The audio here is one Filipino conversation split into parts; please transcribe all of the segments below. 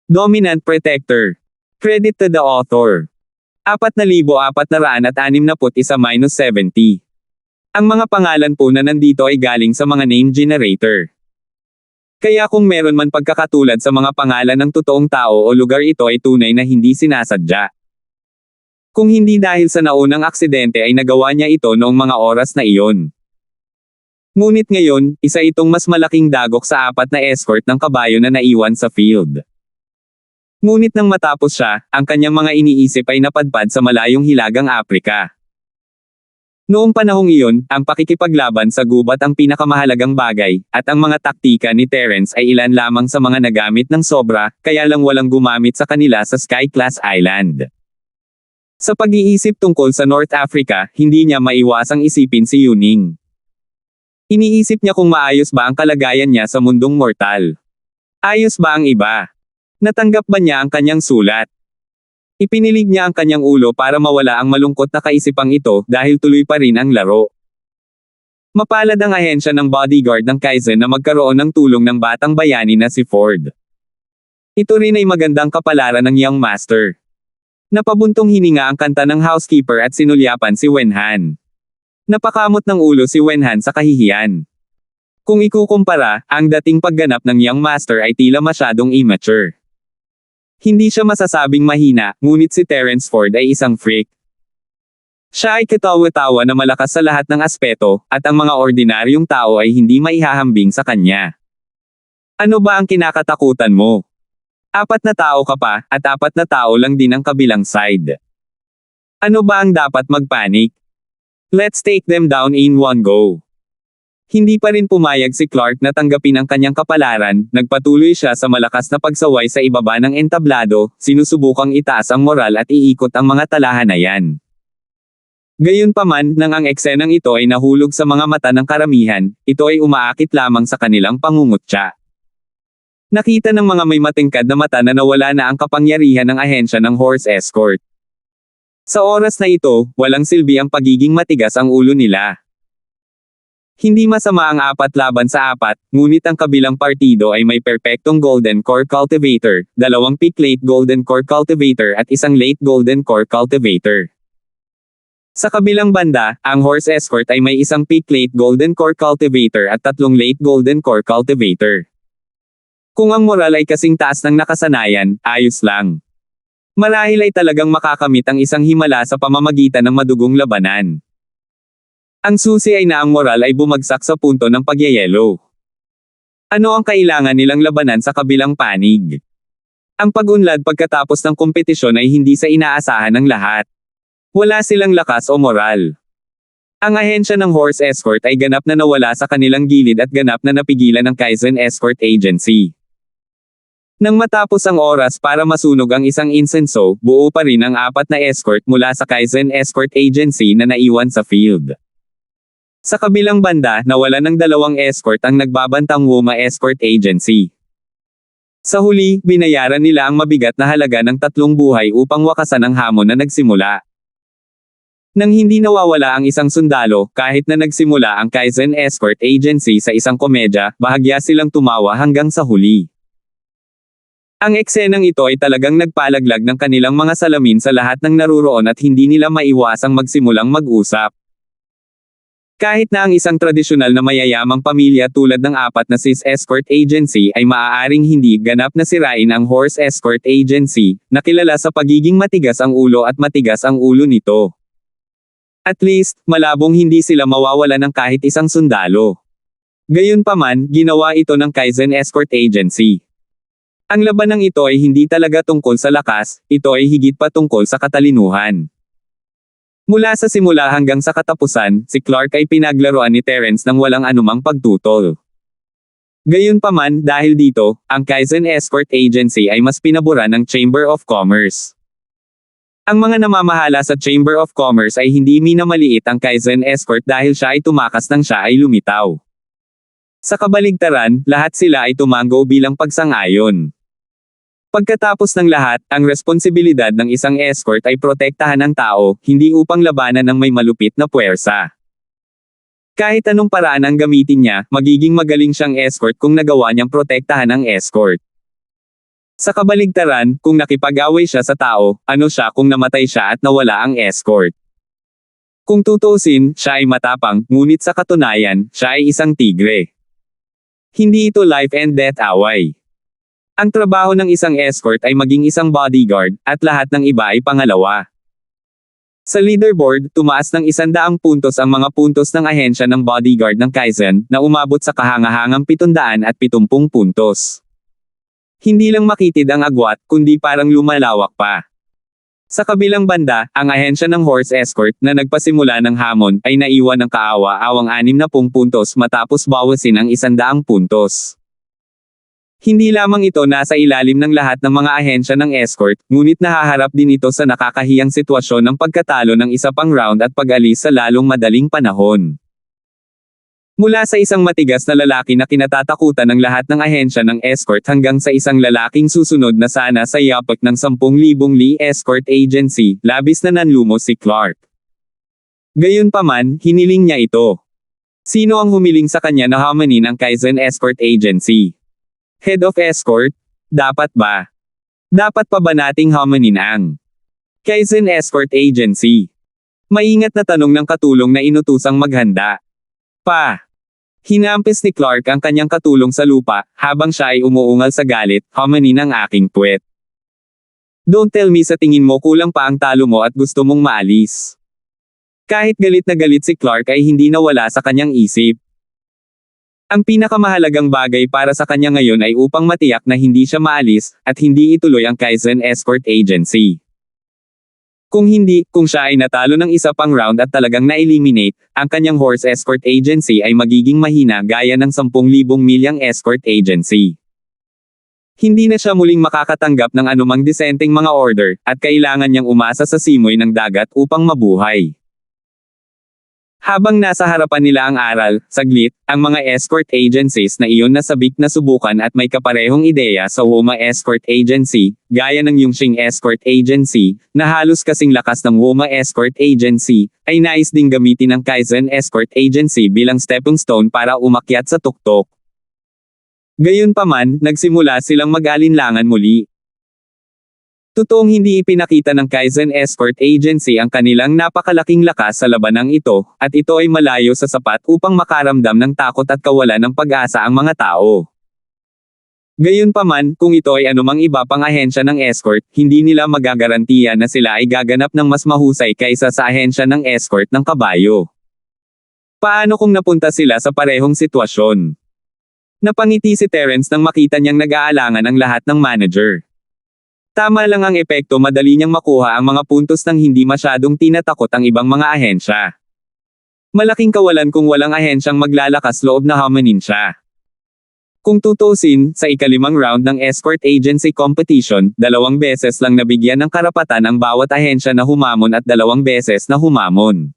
Dominant Protector. Credit to the author. 4,461-70. Ang mga pangalan po na nandito ay galing sa mga name generator. Kaya kung meron man pagkakatulad sa mga pangalan ng totoong tao o lugar, ito ay tunay na hindi sinasadya. Kung hindi dahil sa naunang aksidente ay nagawa niya ito noong mga oras na iyon. Ngunit ngayon, isa itong mas malaking dagok sa 4 na escort ng kabayo na naiwan sa field. Ngunit nang matapos siya, ang kanyang mga iniisip ay napadpad sa malayong hilagang Aprika. Noong panahong iyon, ang pakikipaglaban sa gubat ang pinakamahalagang bagay, at ang mga taktika ni Terence ay ilan lamang sa mga nagamit ng sobra, kaya lang walang gumamit sa kanila sa Sky-class island. Sa pag-iisip tungkol sa North Africa, hindi niya maiwasang isipin si Yuning. Iniisip niya kung maayos ba ang kalagayan niya sa mundong mortal. Ayos ba ang iba? Natanggap ba niya ang kanyang sulat? Ipinilig niya ang kanyang ulo para mawala ang malungkot na kaisipang ito dahil tuloy pa rin ang laro. Mapalad ang ahensya ng bodyguard ng Kaizen na magkaroon ng tulong ng batang bayani na si Ford. Ito rin ay magandang kapalaran ng Young Master. Napabuntong hininga ang kanta ng housekeeper at sinulyapan si Wenhan. Napakamot ng ulo si Wenhan sa kahihiyan. Kung ikukumpara, ang dating pagganap ng Young Master ay tila masyadong immature. Hindi siya masasabing mahina, ngunit si Terence Ford ay isang freak. Siya ay katawa-tawa na malakas sa lahat ng aspeto, at ang mga ordinaryong tao ay hindi maihahambing sa kanya. Ano ba ang kinakatakutan mo? 4 na tao ka pa, at 4 na tao lang din ang kabilang side. Ano ba ang dapat magpanik? Let's take them down in one go. Hindi pa rin pumayag si Clark na tanggapin ang kanyang kapalaran, nagpatuloy siya sa malakas na pagsaway sa ibaba ng entablado, sinusubukang itaas ang moral at iikot ang mga talahanayan. Gayunpaman, nang ang eksenang ito ay nahulog sa mga mata ng karamihan, ito ay umaakit lamang sa kanilang pangungutya. Nakita ng mga may matingkad na mata na nawala na ang kapangyarihan ng ahensya ng horse escort. Sa oras na ito, walang silbi ang pagiging matigas ang ulo nila. Hindi masama ang 4 laban sa 4, ngunit ang kabilang partido ay may perpektong Golden Core Cultivator, 2 peak late Golden Core Cultivator at 1 late Golden Core Cultivator. Sa kabilang banda, ang Horse Escort ay may 1 peak late Golden Core Cultivator at 3 late Golden Core Cultivator. Kung ang moral ay kasing taas ng nakasanayan, ayos lang. Marahil ay talagang makakamit ang isang himala sa pamamagitan ng madugong labanan. Ang susi ay na ang moral ay bumagsak sa punto ng pagyayelo. Ano ang kailangan nilang labanan sa kabilang panig? Ang pag-unlad pagkatapos ng kompetisyon ay hindi sa inaasahan ng lahat. Wala silang lakas o moral. Ang ahensya ng Horse Escort ay ganap na nawala sa kanilang gilid at ganap na napigilan ng Kaizen Escort Agency. Nang matapos ang oras para masunog ang isang insenso, buo pa rin ang 4 na escort mula sa Kaizen Escort Agency na naiwan sa field. Sa kabilang banda, nawalan ng 2 escort ang nagbabantang Woma Escort Agency. Sa huli, binayaran nila ang mabigat na halaga ng 3 buhay upang wakasan ang hamon na nagsimula. Nang hindi nawawala ang isang sundalo, kahit na nagsimula ang Kaizen Escort Agency sa isang komedya, bahagya silang tumawa hanggang sa huli. Ang eksenang ito ay talagang nagpalaglag ng kanilang mga salamin sa lahat ng naruroon at hindi nila maiwasang magsimulang mag-usap. Kahit na ang isang tradisyonal na mayayamang pamilya tulad ng 4 na sis escort agency ay maaaring hindi ganap na sirain ang Horse Escort Agency, na kilala sa pagiging matigas ang ulo at matigas ang ulo nito. At least, malabong hindi sila mawawala ng kahit isang sundalo. Gayunpaman, ginawa ito ng Kaizen Escort Agency. Ang labanang ito ay hindi talaga tungkol sa lakas, ito ay higit pa tungkol sa katalinuhan. Mula sa simula hanggang sa katapusan, si Clark ay pinaglaruan ni Terence ng walang anumang pagtutol. Gayunpaman, dahil dito, ang Kaizen Escort Agency ay mas pinabura ng Chamber of Commerce. Ang mga namamahala sa Chamber of Commerce ay hindi minamaliit ang Kaizen Escort dahil siya ay tumakas nang siya ay lumitaw. Sa kabaligtaran, lahat sila ay tumango bilang pagsang-ayon. Pagkatapos ng lahat, ang responsibilidad ng isang escort ay protektahan ang tao, hindi upang labanan ng may malupit na puwersa. Kahit anong paraan ang gamitin niya, magiging magaling siyang escort kung nagawa niyang protektahan ang escort. Sa kabaligtaran, kung nakipag-away siya sa tao, ano siya kung namatay siya at nawala ang escort? Kung tutuusin, siya ay matapang, ngunit sa katunayan, siya ay isang tigre. Hindi ito life and death away. Ang trabaho ng isang escort ay maging isang bodyguard, at lahat ng iba ay pangalawa. Sa leaderboard, tumaas ng 100 puntos ang mga puntos ng ahensya ng bodyguard ng Kaizen, na umabot sa kahangahangang 770 puntos. Hindi lang makitid ang agwat, kundi parang lumalawak pa. Sa kabilang banda, ang ahensya ng horse escort na nagpasimula ng hamon ay naiwan ng kaawa-awang 60 puntos matapos bawasin ang 100 puntos. Hindi lamang ito nasa ilalim ng lahat ng mga ahensya ng escort, ngunit nahaharap din ito sa nakakahiyang sitwasyon ng pagkatalo ng isa pang round at pag-alis sa lalong madaling panahon. Mula sa isang matigas na lalaki na kinatatakutan ng lahat ng ahensya ng escort hanggang sa isang lalaking susunod na sana sa yapak ng 10,000 Lee Escort Agency, labis na nanlumo si Clark. Gayunpaman, hiniling niya ito. Sino ang humiling sa kanya na hamanin ang Kaizen Escort Agency? Head of Escort? Dapat ba? Dapat pa ba nating hamanin ang Kaizen Escort Agency? Maingat na tanong ng katulong na inutusang maghanda. Hinampis ni Clark ang kanyang katulong sa lupa, habang siya ay umuungal sa galit, hamanin ang aking puwet. Don't tell me sa tingin mo kulang pa ang talo mo at gusto mong maalis. Kahit galit na galit si Clark ay hindi nawala sa kanyang isip. Ang pinakamahalagang bagay para sa kanya ngayon ay upang matiyak na hindi siya maalis, at hindi ituloy ang Kaizen Escort Agency. Kung hindi, kung siya ay natalo ng isa pang round at talagang na-eliminate, ang kanyang horse escort agency ay magiging mahina gaya ng 10,000 milyang escort agency. Hindi na siya muling makakatanggap ng anumang disenteng mga order, at kailangan niyang umasa sa simoy ng dagat upang mabuhay. Habang nasa harapan nila ang aral, saglit, ang mga escort agencies na iyon nasabik na subukan at may kaparehong ideya sa Woma Escort Agency, gaya ng Yongxing Escort Agency, na halos kasing lakas ng Woma Escort Agency, ay nais ding gamitin ang Kaizen Escort Agency bilang stepping stone para umakyat sa tuktok. Gayunpaman, nagsimula silang mag-alinlangan muli. Totoong hindi ipinakita ng Kaizen Escort Agency ang kanilang napakalaking lakas sa labanang ito, at ito ay malayo sa sapat upang makaramdam ng takot at kawalan ng pag-asa ang mga tao. Gayunpaman, kung ito ay anumang iba pang ahensya ng escort, hindi nila magagarantiya na sila ay gaganap ng mas mahusay kaysa sa ahensya ng escort ng kabayo. Paano kung napunta sila sa parehong sitwasyon? Napangiti si Terence nang makita niyang nag-aalangan ang lahat ng manager. Tama lang ang epekto, madali niyang makuha ang mga puntos nang hindi masyadong tinatakot ang ibang mga ahensya. Malaking kawalan kung walang ahensyang maglalakas loob na hamanin siya. Kung tutuusin, sa ikalimang round ng escort agency competition, 2 beses lang nabigyan ng karapatan ang bawat ahensya na humamon at 2 beses na humamon.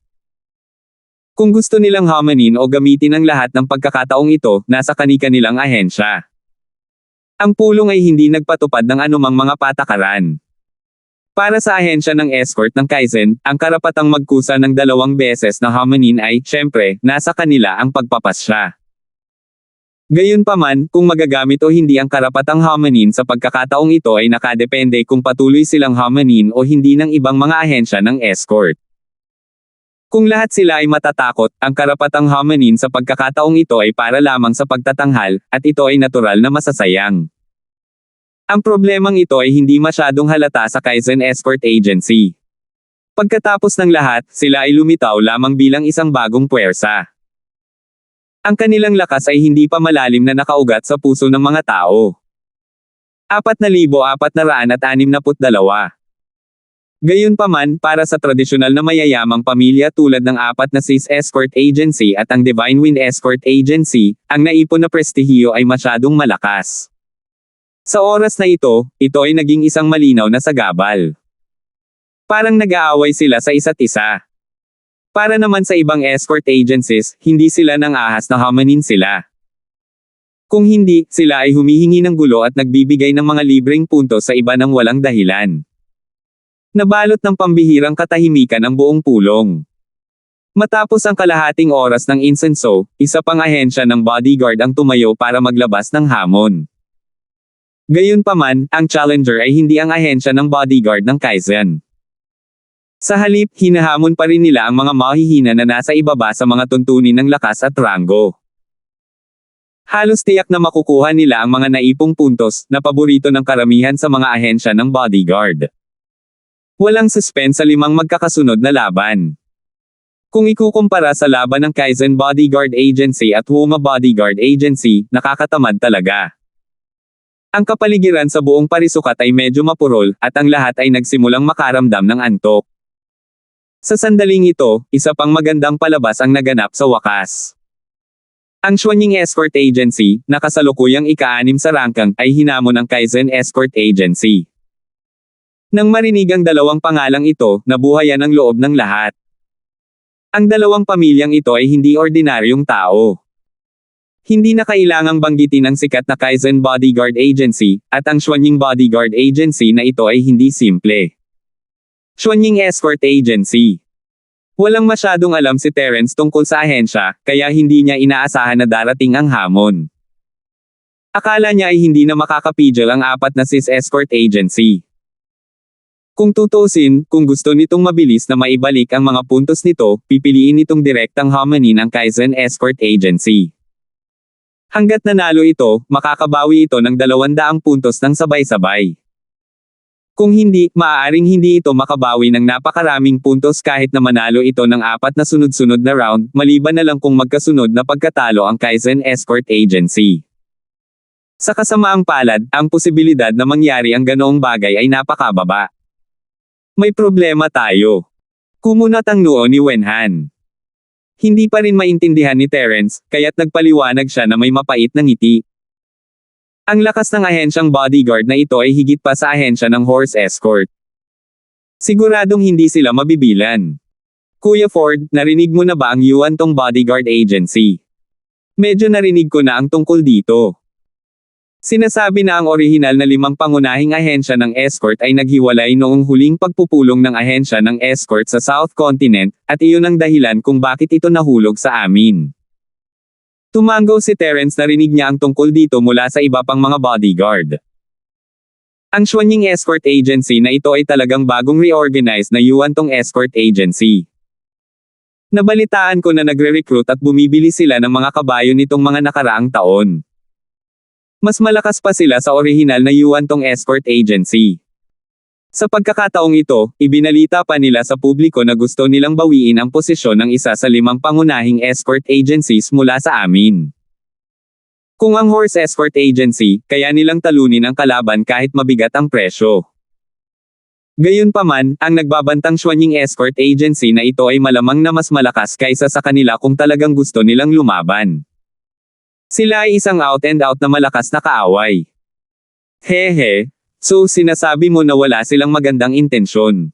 Kung gusto nilang hamanin o gamitin ang lahat ng pagkakataong ito, nasa kani-kanilang ahensya. Ang pulong ay hindi nagpatupad ng anumang mga patakaran. Para sa ahensya ng escort ng Kaizen, ang karapatang magkusa ng 2 beses na hamanin ay, syempre, nasa kanila ang pagpapasya. Gayunpaman, kung magagamit o hindi ang karapatang hamanin sa pagkakataong ito ay nakadepende kung patuloy silang hamanin o hindi ng ibang mga ahensya ng escort. Kung lahat sila ay matatakot, ang karapatang hamanin sa pagkakataong ito ay para lamang sa pagtatanghal, at ito ay natural na masasayang. Ang problemang ito ay hindi masyadong halata sa Kaizen Escort Agency. Pagkatapos ng lahat, sila ay lumitaw lamang bilang isang bagong puwersa. Ang kanilang lakas ay hindi pa malalim na nakaugat sa puso ng mga tao. 4,462. Gayunpaman, para sa tradisyonal na mayayamang pamilya tulad ng 4 na Sis Escort Agency at ang Divine Wind Escort Agency, ang naipon na prestihiyo ay masyadong malakas. Sa oras na ito ay naging isang malinaw na sagabal. Parang nag-aaway sila sa isa't isa. Para naman sa ibang escort agencies, hindi sila nang ahas na hamanin sila. Kung hindi, sila ay humihingi ng gulo at nagbibigay ng mga libreng puntos sa iba nang walang dahilan. Nabalot ng pambihirang katahimikan ang buong pulong. Matapos ang kalahating oras ng insenso, isa pang ahensya ng bodyguard ang tumayo para maglabas ng hamon. Gayunpaman, ang Challenger ay hindi ang ahensya ng bodyguard ng Kaizen. Sa halip, hinahamon pa rin nila ang mga mahihina na nasa ibaba sa mga tuntunin ng lakas at ranggo. Halos tiyak na makukuha nila ang mga naipong puntos na paborito ng karamihan sa mga ahensya ng bodyguard. Walang suspense sa 5 magkakasunod na laban. Kung ikukumpara sa laban ng Kaizen Bodyguard Agency at Woma Bodyguard Agency, nakakatamad talaga. Ang kapaligiran sa buong parisukat ay medyo mapurol, at ang lahat ay nagsimulang makaramdam ng antok. Sa sandaling ito, isa pang magandang palabas ang naganap sa wakas. Ang Xuanying Escort Agency, na kasalukuyang ika-6 sa rangkang, ay hinamon ng Kaizen Escort Agency. Nang marinig ang dalawang pangalang ito, nabuhayan ang loob ng lahat. Ang dalawang pamilyang ito ay hindi ordinaryong tao. Hindi na kailangang banggitin ang sikat na Kaizen Bodyguard Agency, at ang Xuanying Bodyguard Agency na ito ay hindi simple. Xuanying Escort Agency. Walang masyadong alam si Terence tungkol sa ahensya, kaya hindi niya inaasahan na darating ang hamon. Akala niya ay hindi na makakapigil ang 4 na sis escort agency. Kung tutuusin, kung gusto nitong mabilis na maibalik ang mga puntos nito, pipiliin nitong direktang hamanin ang Kaizen Escort Agency. Hanggat nanalo ito, makakabawi ito ng 200 puntos ng sabay-sabay. Kung hindi, maaaring hindi ito makabawi ng napakaraming puntos kahit na manalo ito ng 4 na sunod-sunod na round, maliban na lang kung magkasunod na pagkatalo ang Kaizen Escort Agency. Sa kasamaang palad, ang posibilidad na mangyari ang ganoong bagay ay napakababa. May problema tayo. Kumunat ang noo ni Wenhan. Hindi pa rin maintindihan ni Terence, kaya't nagpaliwanag siya na may mapait na ngiti. Ang lakas ng ahensyang bodyguard na ito ay higit pa sa ahensya ng horse escort. Siguradong hindi sila mabibilan. Kuya Ford, narinig mo na ba ang Yuantong Bodyguard Agency? Medyo narinig ko na ang tungkol dito. Sinasabi na ang orihinal na 5 pangunahing ahensya ng escort ay naghiwalay noong huling pagpupulong ng ahensya ng escort sa South Continent, at iyon ang dahilan kung bakit ito nahulog sa amin. Tumango si Terence na rinig niya ang tungkol dito mula sa iba pang mga bodyguard. Ang Xuanying Escort Agency na ito ay talagang bagong reorganized na Yuantong Escort Agency. Nabalitaan ko na nagre-recruit at bumibili sila ng mga kabayo nitong mga nakaraang taon. Mas malakas pa sila sa orihinal na Yuantong Escort Agency. Sa pagkakataong ito, ibinalita pa nila sa publiko na gusto nilang bawiin ang posisyon ng isa sa 5 pangunahing escort agencies mula sa amin. Kung ang Horse Escort Agency, kaya nilang talunin ang kalaban kahit mabigat ang presyo. Gayunpaman, ang nagbabantang Xuanying Escort Agency na ito ay malamang na mas malakas kaysa sa kanila kung talagang gusto nilang lumaban. Sila ay isang out-and-out na malakas na kaaway. Hehe, so sinasabi mo na wala silang magandang intensyon.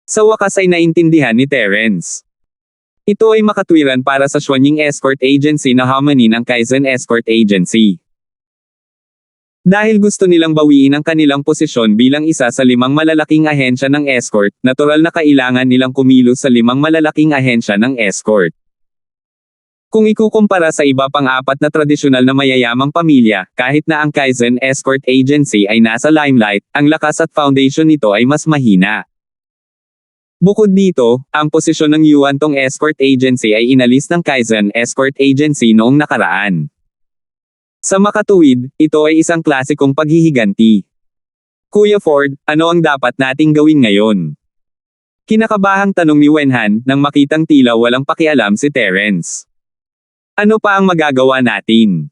Sa wakas ay naintindihan ni Terence. Ito ay makatwiran para sa Xuanying Escort Agency na hamanin ang Kaizen Escort Agency. Dahil gusto nilang bawiin ang kanilang posisyon bilang isa sa 5 malalaking ahensya ng escort, natural na kailangan nilang kumilos sa 5 malalaking ahensya ng escort. Kung ikukumpara sa iba pang 4 na tradisyonal na mayayamang pamilya, kahit na ang Kaizen Escort Agency ay nasa limelight, ang lakas at foundation nito ay mas mahina. Bukod dito, ang posisyon ng Yuantong Escort Agency ay inalis ng Kaizen Escort Agency noong nakaraan. Sa makatuwid, ito ay isang klasikong paghihiganti. Kuya Ford, ano ang dapat nating gawin ngayon? Kinakabahang tanong ni Wenhan, nang makitang tila walang pakialam si Terence. Ano pa ang magagawa natin?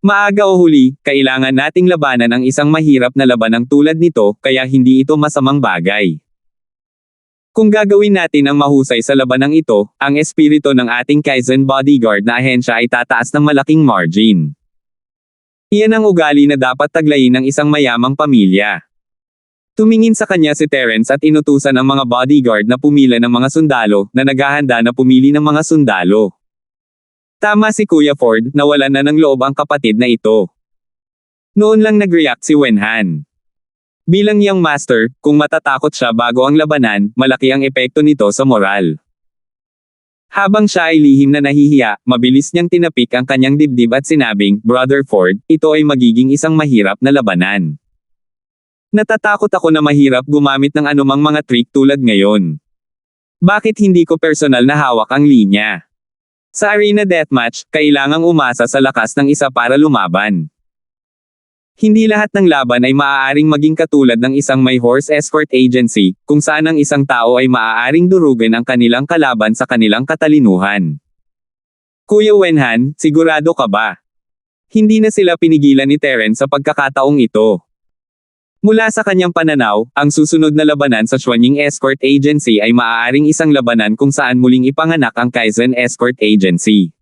Maaga o huli, kailangan nating labanan ang isang mahirap na labanang tulad nito, kaya hindi ito masamang bagay. Kung gagawin natin ang mahusay sa labanang ito, ang espiritu ng ating Kaizen Bodyguard na ahensya ay tataas ng malaking margin. Iyan ang ugali na dapat taglayin ng isang mayamang pamilya. Tumingin sa kanya si Terence at inutusan ang mga bodyguard na pumila ng mga sundalo, na naghahanda na pumili ng mga sundalo. Tama si Kuya Ford, nawalan na ng loob ang kapatid na ito. Noon lang nag-react si Wenhan. Bilang young master, kung matatakot siya bago ang labanan, malaki ang epekto nito sa moral. Habang siya ay lihim na nahihiya, mabilis niyang tinapik ang kanyang dibdib at sinabing, Brother Ford, ito ay magiging isang mahirap na labanan. Natatakot ako na mahirap gumamit ng anumang mga trick tulad ngayon. Bakit hindi ko personal na hawak ang linya? Sa arena deathmatch, kailangang umasa sa lakas ng isa para lumaban. Hindi lahat ng laban ay maaaring maging katulad ng isang may horse escort agency, kung saan ang isang tao ay maaaring durugin ang kanilang kalaban sa kanilang katalinuhan. Kuya Wenhan, sigurado ka ba? Hindi na sila pinigilan ni Terence sa pagkakataong ito. Mula sa kanyang pananaw, ang susunod na labanan sa Xuanying Escort Agency ay maaaring isang labanan kung saan muling ipanganak ang Kaizen Escort Agency.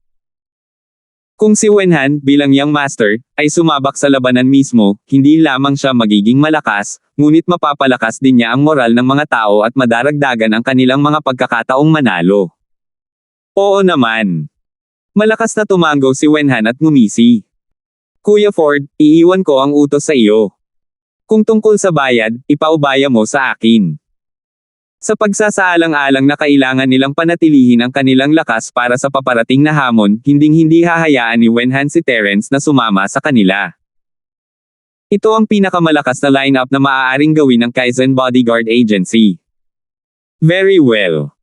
Kung si Wenhan, bilang young master, ay sumabak sa labanan mismo, hindi lamang siya magiging malakas, ngunit mapapalakas din niya ang moral ng mga tao at madaragdagan ang kanilang mga pagkakataong manalo. Oo naman. Malakas na tumango si Wenhan at ngumisi. Kuya Ford, iiwan ko ang utos sa iyo. Kung tungkol sa bayad, ipaubaya mo sa akin. Sa pagsasaalang-alang na kailangan nilang panatilihin ang kanilang lakas para sa paparating na hamon, hinding-hindi hahayaan ni Wenhan si Terence na sumama sa kanila. Ito ang pinakamalakas na lineup na maaaring gawin ng Kaizen Bodyguard Agency. Very well.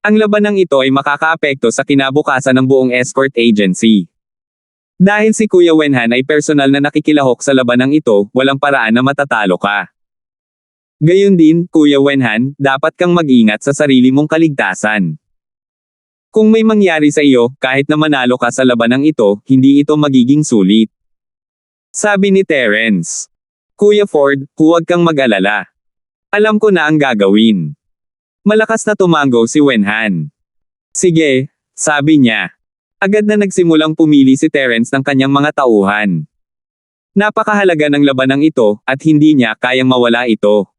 Ang labanang ito ay makakaapekto sa kinabukasan ng buong escort agency. Dahil si Kuya Wenhan ay personal na nakikilahok sa labanang ito, walang paraan na matatalo ka. Gayon din, Kuya Wenhan, dapat kang mag-ingat sa sarili mong kaligtasan. Kung may mangyari sa iyo, kahit na manalo ka sa labanang ito, hindi ito magiging sulit. Sabi ni Terence. Kuya Ford, huwag kang mag-alala. Alam ko na ang gagawin. Malakas na tumango si Wenhan. Sige, sabi niya. Agad na nagsimulang pumili si Terence ng kanyang mga tauhan. Napakahalaga ng labanang ito, at hindi niya kayang mawala ito.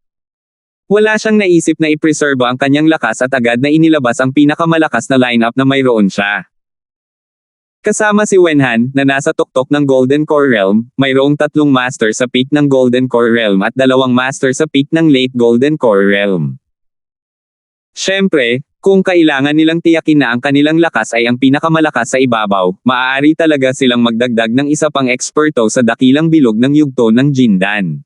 Wala siyang naisip na i-preserve ang kanyang lakas at agad na inilabas ang pinakamalakas na lineup na mayroon siya. Kasama si Wenhan, na nasa tuktok ng Golden Core Realm, mayroong 3 master sa peak ng Golden Core Realm at 2 master sa peak ng Late Golden Core Realm. Siyempre, kung kailangan nilang tiyakin na ang kanilang lakas ay ang pinakamalakas sa ibabaw, maaari talaga silang magdagdag ng isa pang eksperto sa dakilang bilog ng yugto ng Jindan.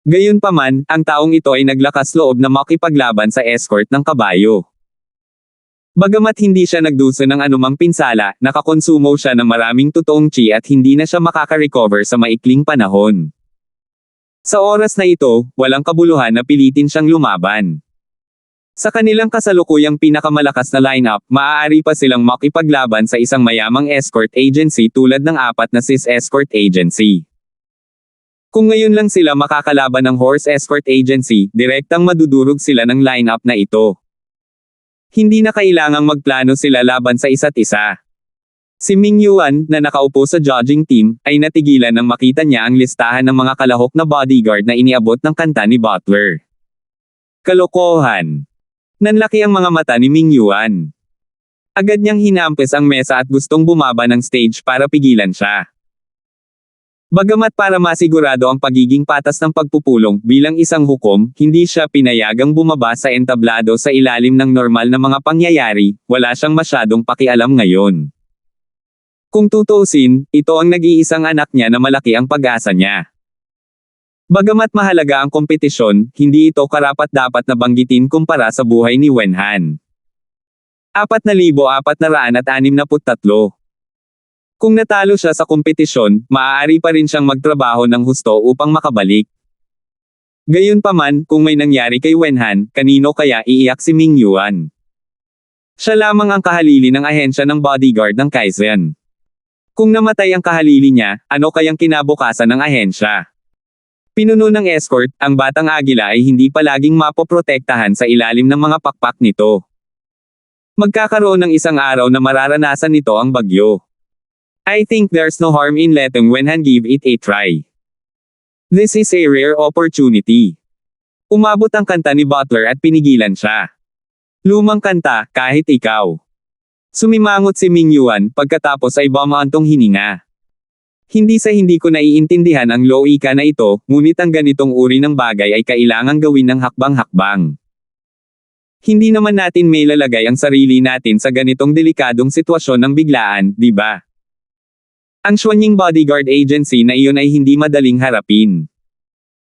Gayunpaman, ang taong ito ay naglakas loob na makipaglaban sa escort ng kabayo. Bagamat hindi siya nagdusa ng anumang pinsala, nakakonsumo siya ng maraming totoong chi at hindi na siya makaka-recover sa maikling panahon. Sa oras na ito, walang kabuluhan na pilitin siyang lumaban. Sa kanilang kasalukuyang pinakamalakas na lineup, maaari pa silang makipaglaban sa isang mayamang escort agency tulad ng 4 na sis escort agency. Kung ngayon lang sila makakalaban ng horse escort agency, direktang madudurog sila ng lineup na ito. Hindi na kailangang magplano sila laban sa isa't isa. Si Ming Yuan, na nakaupo sa judging team, ay natigilan nang makita niya ang listahan ng mga kalahok na bodyguard na iniabot ng kanta ni Butler. Kalokohan. Nanlaki ang mga mata ni Ming Yuan. Agad niyang hinampes ang mesa at gustong bumaba ng stage para pigilan siya. Bagamat para masigurado ang pagiging patas ng pagpupulong, bilang isang hukom, hindi siya pinayagang bumaba sa entablado sa ilalim ng normal na mga pangyayari, wala siyang masyadong pakialam ngayon. Kung tutuusin, ito ang nag-iisang anak niya na malaki ang pag-asa niya. Bagamat mahalaga ang kompetisyon, hindi ito karapat-dapat na banggitin kumpara sa buhay ni Wenhan. 4,463. Kung natalo siya sa kompetisyon, maaari pa rin siyang magtrabaho ng husto upang makabalik. Gayunpaman, kung may nangyari kay Wenhan, kanino kaya iiyak si Ming Yuan? Siya lamang ang kahalili ng ahensya ng bodyguard ng Kaizen. Kung namatay ang kahalili niya, ano kayang kinabukasan ng ahensya? Pinuno ng escort, ang batang agila ay hindi palaging mapoprotektahan sa ilalim ng mga pakpak nito. Magkakaroon ng isang araw na mararanasan nito ang bagyo. I think there's no harm in letting Wenhan give it a try. This is a rare opportunity. Umabot ang kanta ni Butler at pinigilan siya. Lumang kanta, kahit ikaw. Sumimangot si Ming Yuan, pagkatapos ay bumaantong hininga. Hindi ko naiintindihan ang loika na ito, ngunit ang ganitong uri ng bagay ay kailangang gawin ng hakbang-hakbang. Hindi naman natin may lalagay ang sarili natin sa ganitong delikadong sitwasyon ng biglaan, di ba? Ang Xuanying bodyguard agency na iyon ay hindi madaling harapin.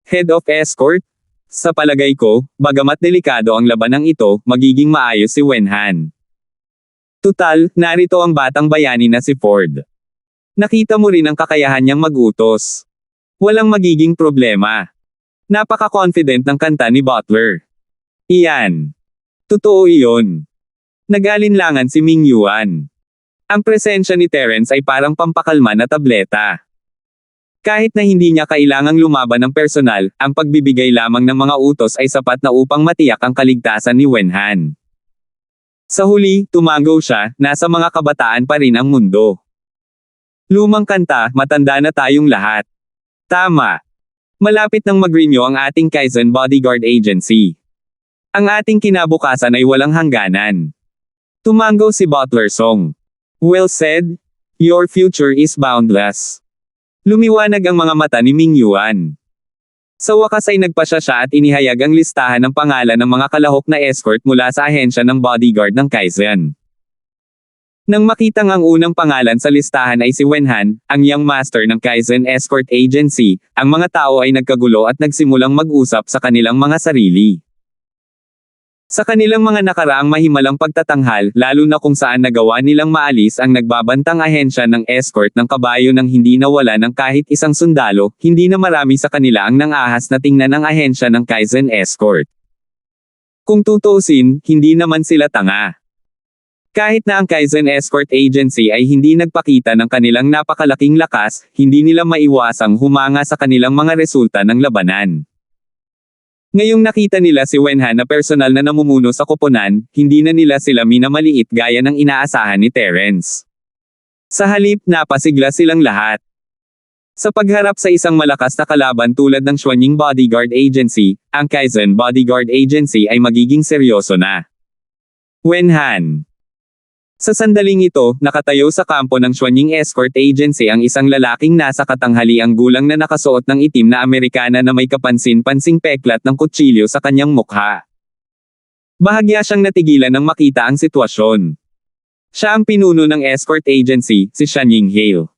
Head of Escort? Sa palagay ko, bagamat delikado ang labanang ito, magiging maayos si Wenhan. Tutal, narito ang batang bayani na si Ford. Nakita mo rin ang kakayahan niyang mag-utos. Walang magiging problema. Napaka-confident ng kanta ni Butler. Iyan. Totoo iyon. Nag-alinlangan si Ming Yuan. Ang presensya ni Terence ay parang pampakalma na tableta. Kahit na hindi niya kailangang lumaban ng personal, ang pagbibigay lamang ng mga utos ay sapat na upang matiyak ang kaligtasan ni Wenhan. Sa huli, tumango siya, nasa mga kabataan pa rin ang mundo. Lumang kanta, matanda na tayong lahat. Tama. Malapit nang mag-renew ang ating Kaizen Bodyguard Agency. Ang ating kinabukasan ay walang hangganan. Tumango si Butler Song. Well said. Your future is boundless. Lumiwanag ang mga mata ni Ming Yuan. Sa wakas ay nagpasya siya at inihayag ang listahan ng pangalan ng mga kalahok na escort mula sa ahensya ng bodyguard ng Kaizen. Nang makitang ang unang pangalan sa listahan ay si Wenhan, ang young master ng Kaizen Escort Agency, ang mga tao ay nagkagulo at nagsimulang mag-usap sa kanilang mga sarili. Sa kanilang mga nakaraang mahimalang pagtatanghal, lalo na kung saan nagawa nilang maalis ang nagbabantang ahensya ng escort ng kabayo nang hindi nawala ng kahit isang sundalo, hindi na marami sa kanila ang nang-ahas na tingnan ang ahensya ng Kaizen Escort. Kung tutuusin, hindi naman sila tanga. Kahit na ang Kaizen Escort Agency ay hindi nagpakita ng kanilang napakalaking lakas, hindi nila maiwasang humanga sa kanilang mga resulta ng labanan. Ngayong nakita nila si Wenhan na personal na namumuno sa koponan, hindi na nila sila minamaliit gaya ng inaasahan ni Terence. Sa halip, napasigla silang lahat. Sa pagharap sa isang malakas na kalaban tulad ng Xuanying Bodyguard Agency, ang Kaizen Bodyguard Agency ay magiging seryoso na. Wenhan. Sa sandaling ito, nakatayo sa kampo ng Xuanying Escort Agency ang isang lalaking nasa katanghaliang gulang na nakasuot ng itim na Amerikana na may kapansin-pansing peklat ng kutsilyo sa kanyang mukha. Bahagya siyang natigilan nang makita ang sitwasyon. Siya ang pinuno ng escort agency, si Xuanying Hale.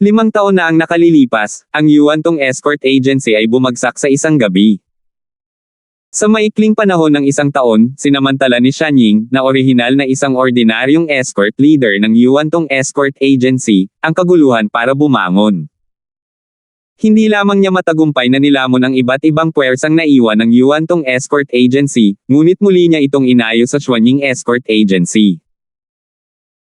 5 taon na ang nakalilipas, ang Yuantong Escort Agency ay bumagsak sa isang gabi. Sa maikling panahon ng 1 taon, sinamantala ni Xuanying, na orihinal na isang ordinaryong escort leader ng Yuantong Escort Agency, ang kaguluhan para bumangon. Hindi lamang niya matagumpay na nilamon ang iba't ibang puwersang naiwan ng Yuantong Escort Agency, ngunit muli niya itong inayos sa Xuanying Escort Agency.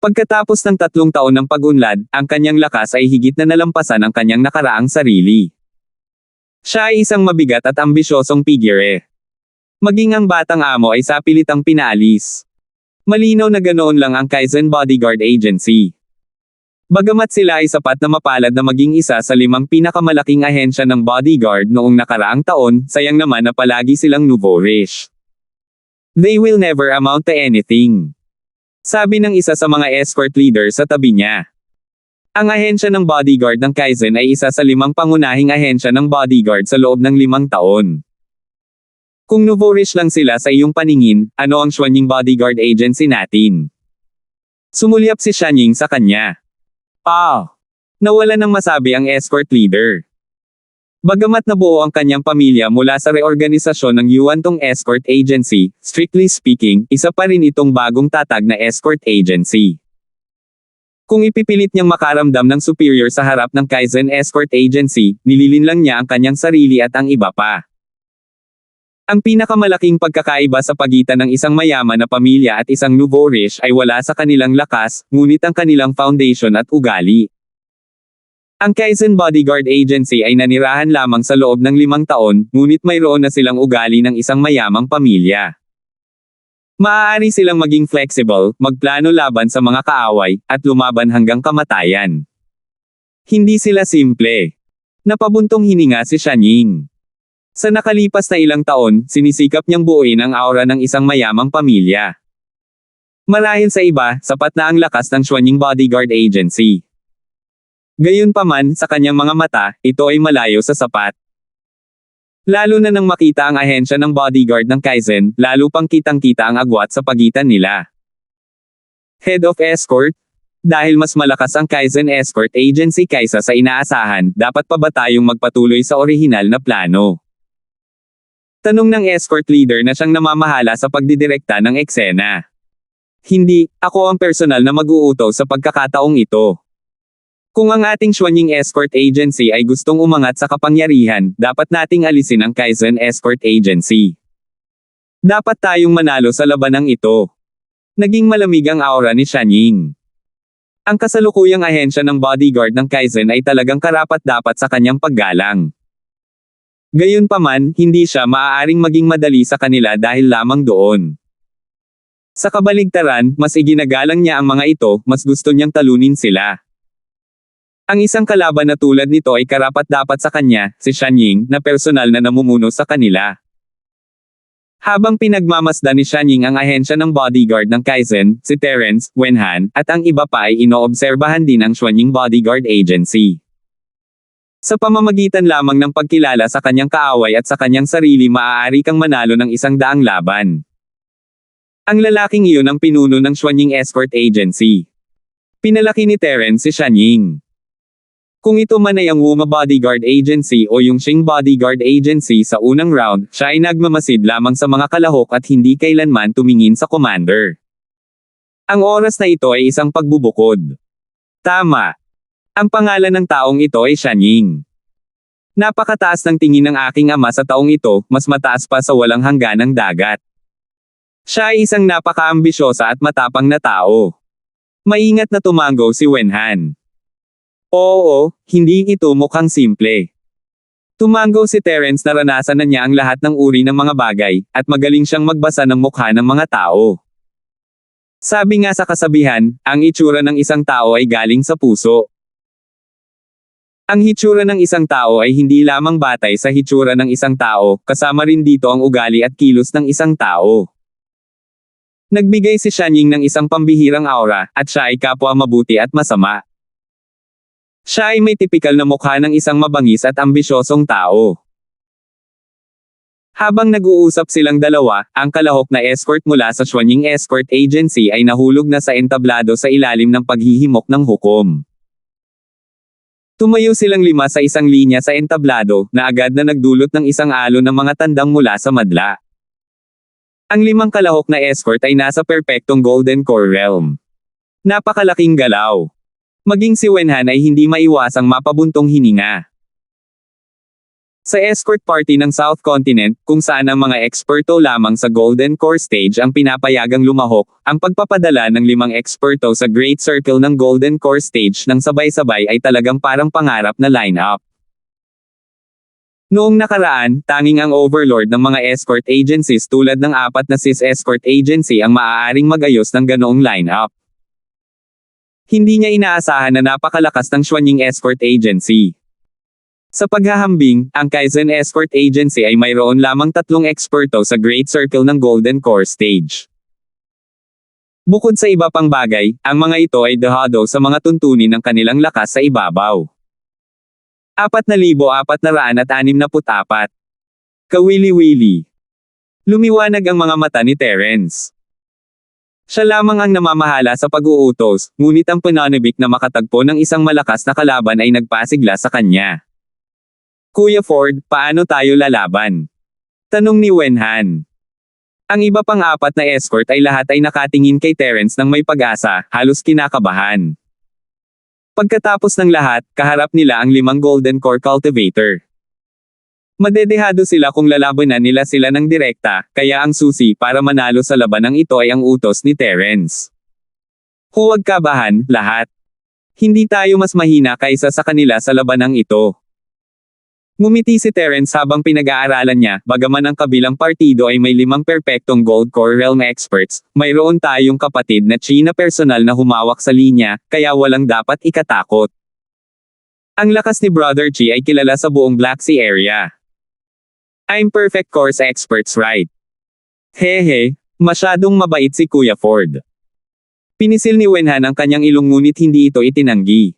Pagkatapos ng 3 taon ng pag-unlad, ang kanyang lakas ay higit na nalampasan ang kanyang nakaraang sarili. Siya ay isang mabigat at ambisyosong figure. Maging ang batang amo ay sapilitang pinaalis. Malinaw na ganoon lang ang Kaizen Bodyguard Agency. Bagamat sila ay sapat na mapalad na maging isa sa 5 pinakamalaking ahensya ng bodyguard noong nakaraang taon, sayang naman na palagi silang nouveau-riche. They will never amount to anything. Sabi ng isa sa mga escort leader sa tabi niya. Ang ahensya ng bodyguard ng Kaizen ay isa sa 5 pangunahing ahensya ng bodyguard sa loob ng 5 taon. Kung nouveau-riche lang sila sa iyong paningin, ano ang Xuanying Bodyguard Agency natin? Sumulyap si Xuanying sa kanya. Nawala ng masabi ang escort leader. Bagamat nabuo ang kanyang pamilya mula sa reorganisasyon ng Yuantong Escort Agency, strictly speaking, isa pa rin itong bagong tatag na escort agency. Kung ipipilit niyang makaramdam ng superior sa harap ng Kaizen Escort Agency, nililinlang niya ang kanyang sarili at ang iba pa. Ang pinakamalaking pagkakaiba sa pagitan ng isang mayaman na pamilya at isang nouveau-riche ay wala sa kanilang lakas, ngunit ang kanilang foundation at ugali. Ang Kaizen Bodyguard Agency ay nanirahan lamang sa loob ng 5 taon, ngunit mayroon na silang ugali ng isang mayamang pamilya. Maaari silang maging flexible, magplano laban sa mga kaaway, at lumaban hanggang kamatayan. Hindi sila simple. Napabuntong hininga si Xuanying. Sa nakalipas na ilang taon, sinisikap niyang buuin ang aura ng isang mayamang pamilya. Marahil sa iba, sapat na ang lakas ng Xuanying Bodyguard Agency. Gayunpaman, sa kanyang mga mata, ito ay malayo sa sapat. Lalo na nang makita ang ahensya ng bodyguard ng Kaizen, lalo pang kitang-kita ang agwat sa pagitan nila. Head of Escort? Dahil mas malakas ang Kaizen Escort Agency kaysa sa inaasahan, dapat pa ba tayong magpatuloy sa orihinal na plano? Tanong ng escort leader na siyang namamahala sa pagdidirekta ng eksena. Hindi, ako ang personal na mag-uutos sa pagkakataong ito. Kung ang ating Xuanying Escort Agency ay gustong umangat sa kapangyarihan, dapat nating alisin ang Kaizen Escort Agency. Dapat tayong manalo sa labanang ito. Naging malamig ang aura ni Xuanying. Ang kasalukuyang ahensya ng bodyguard ng Kaizen ay talagang karapat-dapat sa kanyang paggalang. Gayunpaman, hindi siya maaaring maging madali sa kanila dahil lamang doon. Sa kabaligtaran, mas iginagalang niya ang mga ito, mas gusto niyang talunin sila. Ang isang kalaban na tulad nito ay karapat-dapat sa kanya, si Xuanying, na personal na namumuno sa kanila. Habang pinagmamasdan ni Xuanying ang ahensya ng bodyguard ng Kaizen, si Terence, Wenhan, at ang iba pa ay inoobserbahan din ang Xuanying Bodyguard Agency. Sa pamamagitan lamang ng pagkilala sa kanyang kaaway at sa kanyang sarili maaari kang manalo ng 100 laban. Ang lalaking iyon ang pinuno ng Xuanying Escort Agency. Pinalaki ni Terence si Xuanying. Kung ito man ay ang Wuma Bodyguard Agency o yung Xing Bodyguard Agency sa unang round, siya ay nagmamasid lamang sa mga kalahok at hindi kailanman tumingin sa commander. Ang oras na ito ay isang pagbubukod. Tama. Ang pangalan ng taong ito ay Xuanying. Napakataas ng tingin ng aking ama sa taong ito, mas mataas pa sa walang hangganang dagat. Siya ay isang napaka-ambisyosa at matapang na tao. Maingat na tumango si Wenhan. Oo, hindi ito mukhang simple. Tumango si Terence, naranasan na niya ang lahat ng uri ng mga bagay, at magaling siyang magbasa ng mukha ng mga tao. Sabi nga sa kasabihan, ang itsura ng isang tao ay galing sa puso. Ang hitsura ng isang tao ay hindi lamang batay sa hitsura ng isang tao, kasama rin dito ang ugali at kilos ng isang tao. Nagbigay si Xuanying ng isang pambihirang aura, at siya ay kapwa mabuti at masama. Siya ay may tipikal na mukha ng isang mabangis at ambisyosong tao. Habang nag-uusap silang dalawa, ang kalahok na escort mula sa Xuanying Escort Agency ay nahulog na sa entablado sa ilalim ng paghihimok ng hukom. Tumayo silang 5 sa isang linya sa entablado, na agad na nagdulot ng isang alon ng mga tandang mula sa madla. Ang 5 kalahok na escort ay nasa perpektong Golden Core Realm. Napakalaking galaw. Maging si Wenhan ay hindi maiwasang mapabuntong hininga. Sa escort party ng South Continent, kung saan ang mga eksperto lamang sa Golden Core Stage ang pinapayagang lumahok, ang pagpapadala ng 5 eksperto sa Great Circle ng Golden Core Stage ng sabay-sabay ay talagang parang pangarap na line-up. Noong nakaraan, tanging ang overlord ng mga escort agencies tulad ng 4 na CIS Escort Agency ang maaaring mag-ayos ng ganoong line-up. Hindi niya inaasahan na napakalakas ng Xuanying Escort Agency. Sa paghahambing, ang Kaizen Escort Agency ay mayroon lamang 3 eksperto sa Great Circle ng Golden Core Stage. Bukod sa iba pang bagay, ang mga ito ay dehado sa mga tuntunin ng kanilang lakas sa ibabaw. 4,464. Kawili-wili. Lumiwanag ang mga mata ni Terence. Siya lamang ang namamahala sa pag-uutos, ngunit ang pananabik na makatagpo ng isang malakas na kalaban ay nagpasigla sa kanya. Kuya Ford, paano tayo lalaban? Tanong ni Wenhan. Ang iba pang 4 na escort ay lahat ay nakatingin kay Terence ng may pag-asa, halos kinakabahan. Pagkatapos ng lahat, kaharap nila ang 5 Golden Core Cultivator. Madedehado sila kung lalabanan nila sila ng direkta, kaya ang susi para manalo sa labanang ito ay ang utos ni Terence. Huwag kabahan, lahat. Hindi tayo mas mahina kaysa sa kanila sa labanang ito. Ngumiti si Terence habang pinag-aaralan niya, bagaman ang kabilang partido ay may 5 perpektong Gold Core Realm experts, mayroon tayong kapatid na Chi na personal na humawak sa linya, kaya walang dapat ikatakot. Ang lakas ni Brother Chi ay kilala sa buong Black Sea area. I'm perfect course experts, right? Hehe, masyadong mabait si Kuya Ford. Pinisil ni Wenhan ang kanyang ilong ngunit hindi ito itinanggi.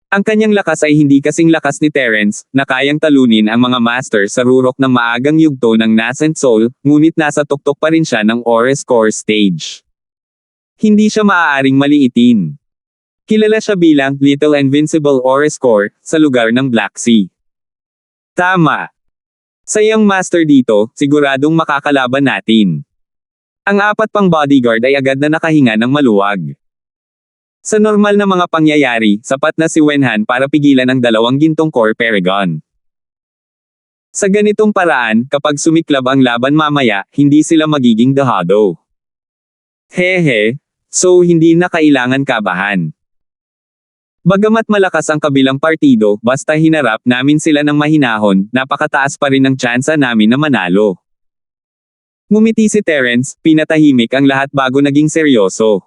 Ang kanyang lakas ay hindi kasing lakas ni Terence, na kayang talunin ang mga master sa rurok ng maagang yugto ng Nascent Soul, ngunit nasa tuktok pa rin siya ng Aures Core Stage. Hindi siya maaaring maliitin. Kilala siya bilang Little Invincible Aures Core sa lugar ng Black Sea. Tama. Sa iyong master dito, siguradong makakalaban natin. Ang 4 pang bodyguard ay agad na nakahinga ng maluwag. Sa normal na mga pangyayari, sapat na si Wenhan para pigilan ang 2 gintong core Paragon. Sa ganitong paraan, kapag sumiklab ang laban mamaya, hindi sila magiging dahado. Hehe, so hindi na kailangan kabahan. Bagamat malakas ang kabilang partido, basta hinarap namin sila ng mahinahon, napakataas pa rin ang tsansa namin na manalo. Ngumiti si Terence, pinatahimik ang lahat bago naging seryoso.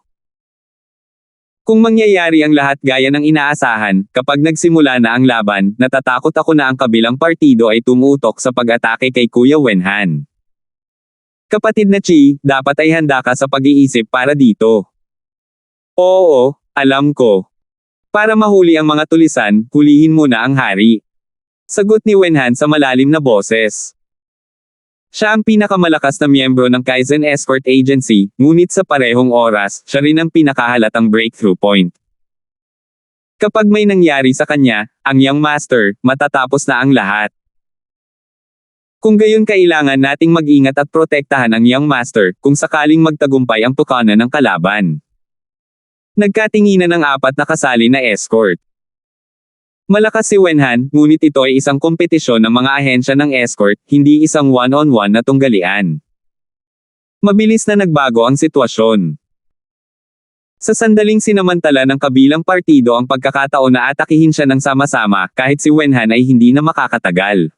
Kung mangyayari ang lahat gaya ng inaasahan, kapag nagsimula na ang laban, natatakot ako na ang kabilang partido ay tumutok sa pag-atake kay Kuya Wenhan. Kapatid na Chi, dapat ay handa ka sa pag-iisip para dito. Oo, alam ko. Para mahuli ang mga tulisan, hulihin muna ang hari. Sagot ni Wenhan sa malalim na boses. Siya ang pinakamalakas na miyembro ng Kaizen Escort Agency, ngunit sa parehong oras, siya rin ang pinakahalatang breakthrough point. Kapag may nangyari sa kanya, ang Young Master, matatapos na ang lahat. Kung gayon kailangan nating mag-ingat at protektahan ang Young Master, kung sakaling magtagumpay ang tukana ng kalaban. Nagkatinginan ng 4 na kasali na escort. Malakas si Wenhan, ngunit ito ay isang kompetisyon ng mga ahensya ng escort, hindi isang one-on-one na tunggalian. Mabilis na nagbago ang sitwasyon. Sa sandaling sinamantala ng kabilang partido ang pagkakataon na atakihin siya ng sama-sama, kahit si Wenhan ay hindi na makakatagal.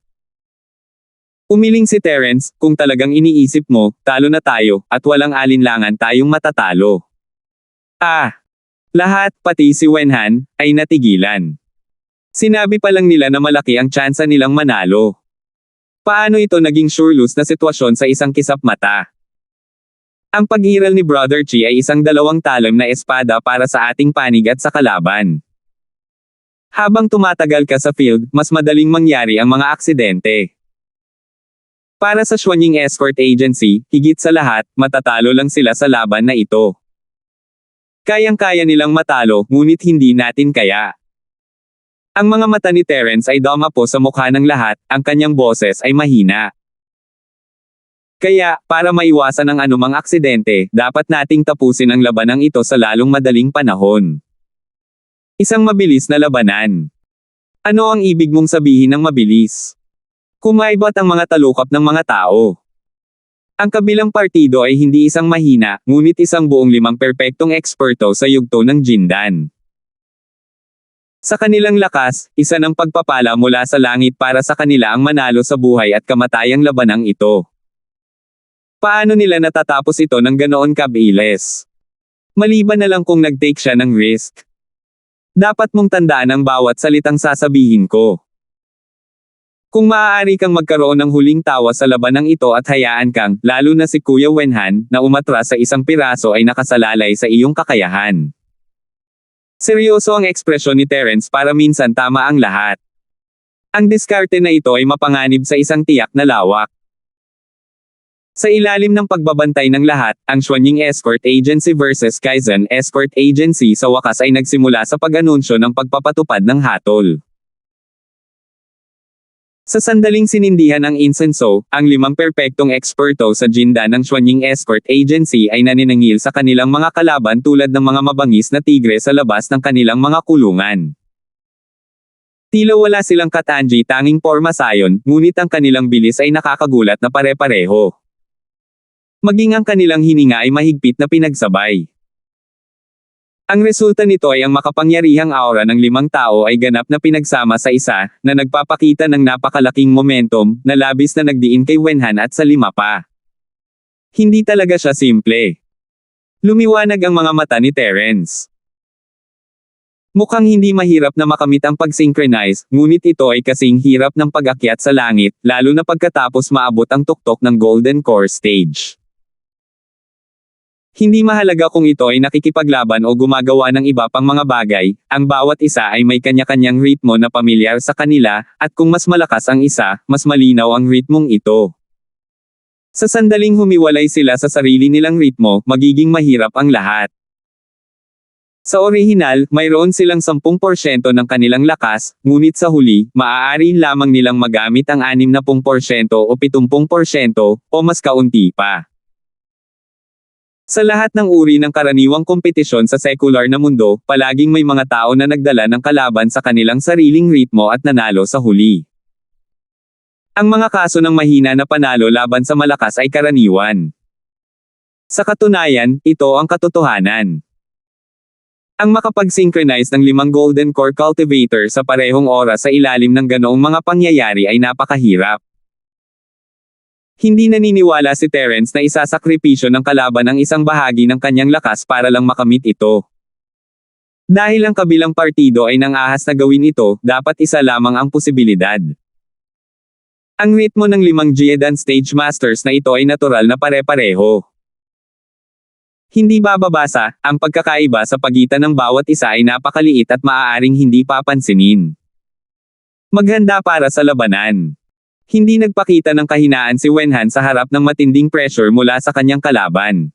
Umiling si Terence, kung talagang iniisip mo, talo na tayo, at walang alinlangan tayong matatalo. Lahat, pati si Wenhan, ay natigilan. Sinabi pa lang nila na malaki ang tsansa nilang manalo. Paano ito naging sure lose na sitwasyon sa isang kisap mata? Ang paghiral ni Brother Chi ay isang 2 talam na espada para sa ating panig at sa kalaban. Habang tumatagal ka sa field, mas madaling mangyari ang mga aksidente. Para sa Xuanying Escort Agency, higit sa lahat, matatalo lang sila sa laban na ito. Kayang-kaya nilang matalo, ngunit hindi natin kaya. Ang mga mata ni Terence ay dumapo sa mukha ng lahat, ang kanyang boses ay mahina. Kaya, para maiwasan ang anumang aksidente, dapat nating tapusin ang labanang ito sa lalong madaling panahon. Isang mabilis na labanan. Ano ang ibig mong sabihin ng mabilis? Kumaibot ang mga talukap ng mga tao. Ang kabilang partido ay hindi isang mahina, ngunit isang buong 5 perpektong eksperto sa yugto ng Jindan. Sa kanilang lakas, isa ng pagpapala mula sa langit para sa kanila ang manalo sa buhay at kamatayang labanang ito. Paano nila natatapos ito ng ganoon kabilis? Maliban na lang kung nag-take siya ng risk. Dapat mong tandaan ang bawat salitang sasabihin ko. Kung maaari kang magkaroon ng huling tawa sa labanang ito at hayaan kang, lalo na si Kuya Wenhan, na umatras sa isang piraso ay nakasalalay sa iyong kakayahan. Seryoso ang ekspresyon ni Terence para minsan tama ang lahat. Ang diskarte na ito ay mapanganib sa isang tiyak na lawak. Sa ilalim ng pagbabantay ng lahat, ang Xuanying Escort Agency versus Kaizen Escort Agency sa wakas ay nagsimula sa pag-anunsyo ng pagpapatupad ng hatol. Sa sandaling sinindihan ng insenso, ang 5 perpektong eksperto sa Jindan ng Xuanying Escort Agency ay naniningil sa kanilang mga kalaban tulad ng mga mabangis na tigre sa labas ng kanilang mga kulungan. Tila wala silang katanji tanging porma sayon, ngunit ang kanilang bilis ay nakakagulat na pare-pareho. Maging ang kanilang hininga ay mahigpit na pinagsabay. Ang resulta nito ay ang makapangyarihang aura ng 5 tao ay ganap na pinagsama sa isa, na nagpapakita ng napakalaking momentum, na labis na nagdiin kay Wenhan at sa 5 pa. Hindi talaga siya simple. Lumiwanag ang mga mata ni Terence. Mukhang hindi mahirap na makamit ang pag-synchronize, ngunit ito ay kasing hirap ng pag-akyat sa langit, lalo na pagkatapos maabot ang tuktok ng Golden Core Stage. Hindi mahalaga kung ito ay nakikipaglaban o gumagawa ng iba pang mga bagay, ang bawat isa ay may kanya-kanyang ritmo na pamilyar sa kanila, at kung mas malakas ang isa, mas malinaw ang ritmong ito. Sa sandaling humiwalay sila sa sarili nilang ritmo, magiging mahirap ang lahat. Sa orihinal, mayroon silang 10% ng kanilang lakas, ngunit sa huli, maaari lamang nilang magamit ang 60% o 70% o mas kaunti pa. Sa lahat ng uri ng karaniwang kompetisyon sa sekular na mundo, palaging may mga tao na nagdala ng kalaban sa kanilang sariling ritmo at nanalo sa huli. Ang mga kaso ng mahina na panalo laban sa malakas ay karaniwan. Sa katunayan, ito ang katotohanan. Ang makapag-synchronize ng 5 Golden Core Cultivator sa parehong oras sa ilalim ng ganoong mga pangyayari ay napakahirap. Hindi naniniwala si Terence na isasakripisyo ng kalaban ang isang bahagi ng kanyang lakas para lang makamit ito. Dahil ang kabilang partido ay nang-ahas na gawin ito, dapat isa lamang ang posibilidad. Ang ritmo ng 5 Geodan Stage Masters na ito ay natural na pare-pareho. Hindi bababasa, ang pagkakaiba sa pagitan ng bawat isa ay napakaliit at maaaring hindi papansinin. Maghanda para sa labanan. Hindi nagpakita ng kahinaan si Wenhan sa harap ng matinding pressure mula sa kanyang kalaban.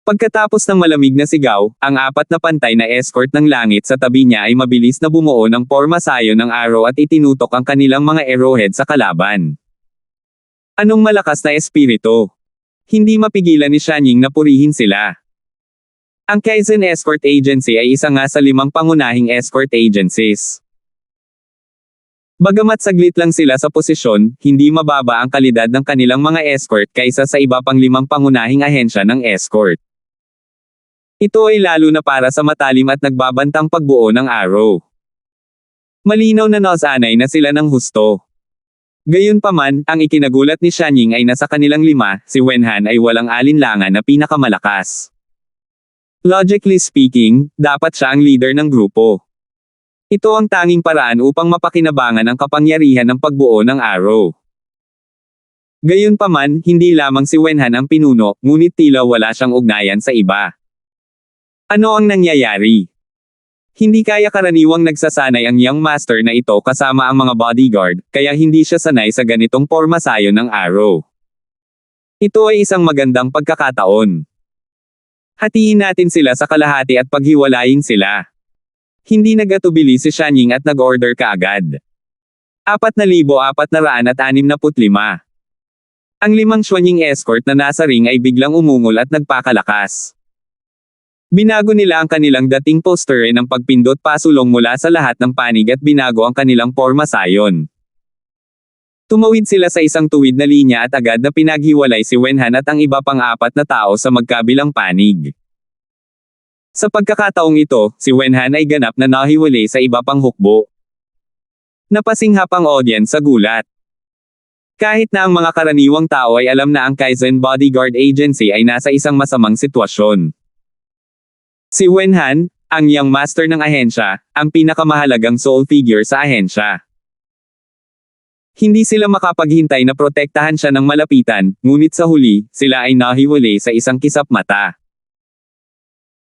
Pagkatapos ng malamig na sigaw, ang 4 na pantay na escort ng langit sa tabi niya ay mabilis na bumuo ng porma sayo ng arrow at itinutok ang kanilang mga arrowhead sa kalaban. Anong malakas na espiritu? Hindi mapigilan ni Shanying na purihin sila. Ang Kaizen Escort Agency ay isa nga sa 5 pangunahing escort agencies. Bagamat saglit lang sila sa posisyon, hindi mababa ang kalidad ng kanilang mga escort kaysa sa iba pang 5 pangunahing ahensya ng escort. Ito ay lalo na para sa matalim at nagbabantang pagbuo ng arrow. Malinaw na nasanay na sila ng husto. Gayunpaman, ang ikinagulat ni Shanying ay nasa kanilang 5, si Wenhan ay walang alinlangan na pinakamalakas. Logically speaking, dapat siya ang leader ng grupo. Ito ang tanging paraan upang mapakinabangan ang kapangyarihan ng pagbuo ng arrow. Gayunpaman, hindi lamang si Wenhan ang pinuno, ngunit tila wala siyang ugnayan sa iba. Ano ang nangyayari? Hindi kaya karaniwang nagsasanay ang young master na ito kasama ang mga bodyguard, kaya hindi siya sanay sa ganitong pormasayo ng arrow. Ito ay isang magandang pagkakataon. Hatiin natin sila sa kalahati at paghiwalayin sila. Hindi nagatubili si Shanying at nag-order kaagad. 4,465. Ang 5 Shanying escort na nasa ring ay biglang umungol at nagpakalakas. Binago nila ang kanilang dating posture ng pagpindot pasulong mula sa lahat ng panig at binago ang kanilang porma sayon. Tumawid sila sa isang tuwid na linya at agad na pinaghiwalay si Wenhan at ang iba pang 4 na tao sa magkabilang panig. Sa pagkakataong ito, si Wenhan ay ganap na nahiwalay sa iba pang hukbo. Napasinghap ang audience sa gulat. Kahit na ang mga karaniwang tao ay alam na ang Kaizen Bodyguard Agency ay nasa isang masamang sitwasyon. Si Wenhan, ang young master ng ahensya, ang pinakamahalagang soul figure sa ahensya. Hindi sila makapaghintay na protektahan siya ng malapitan, ngunit sa huli, sila ay nahiwalay sa isang kisap mata.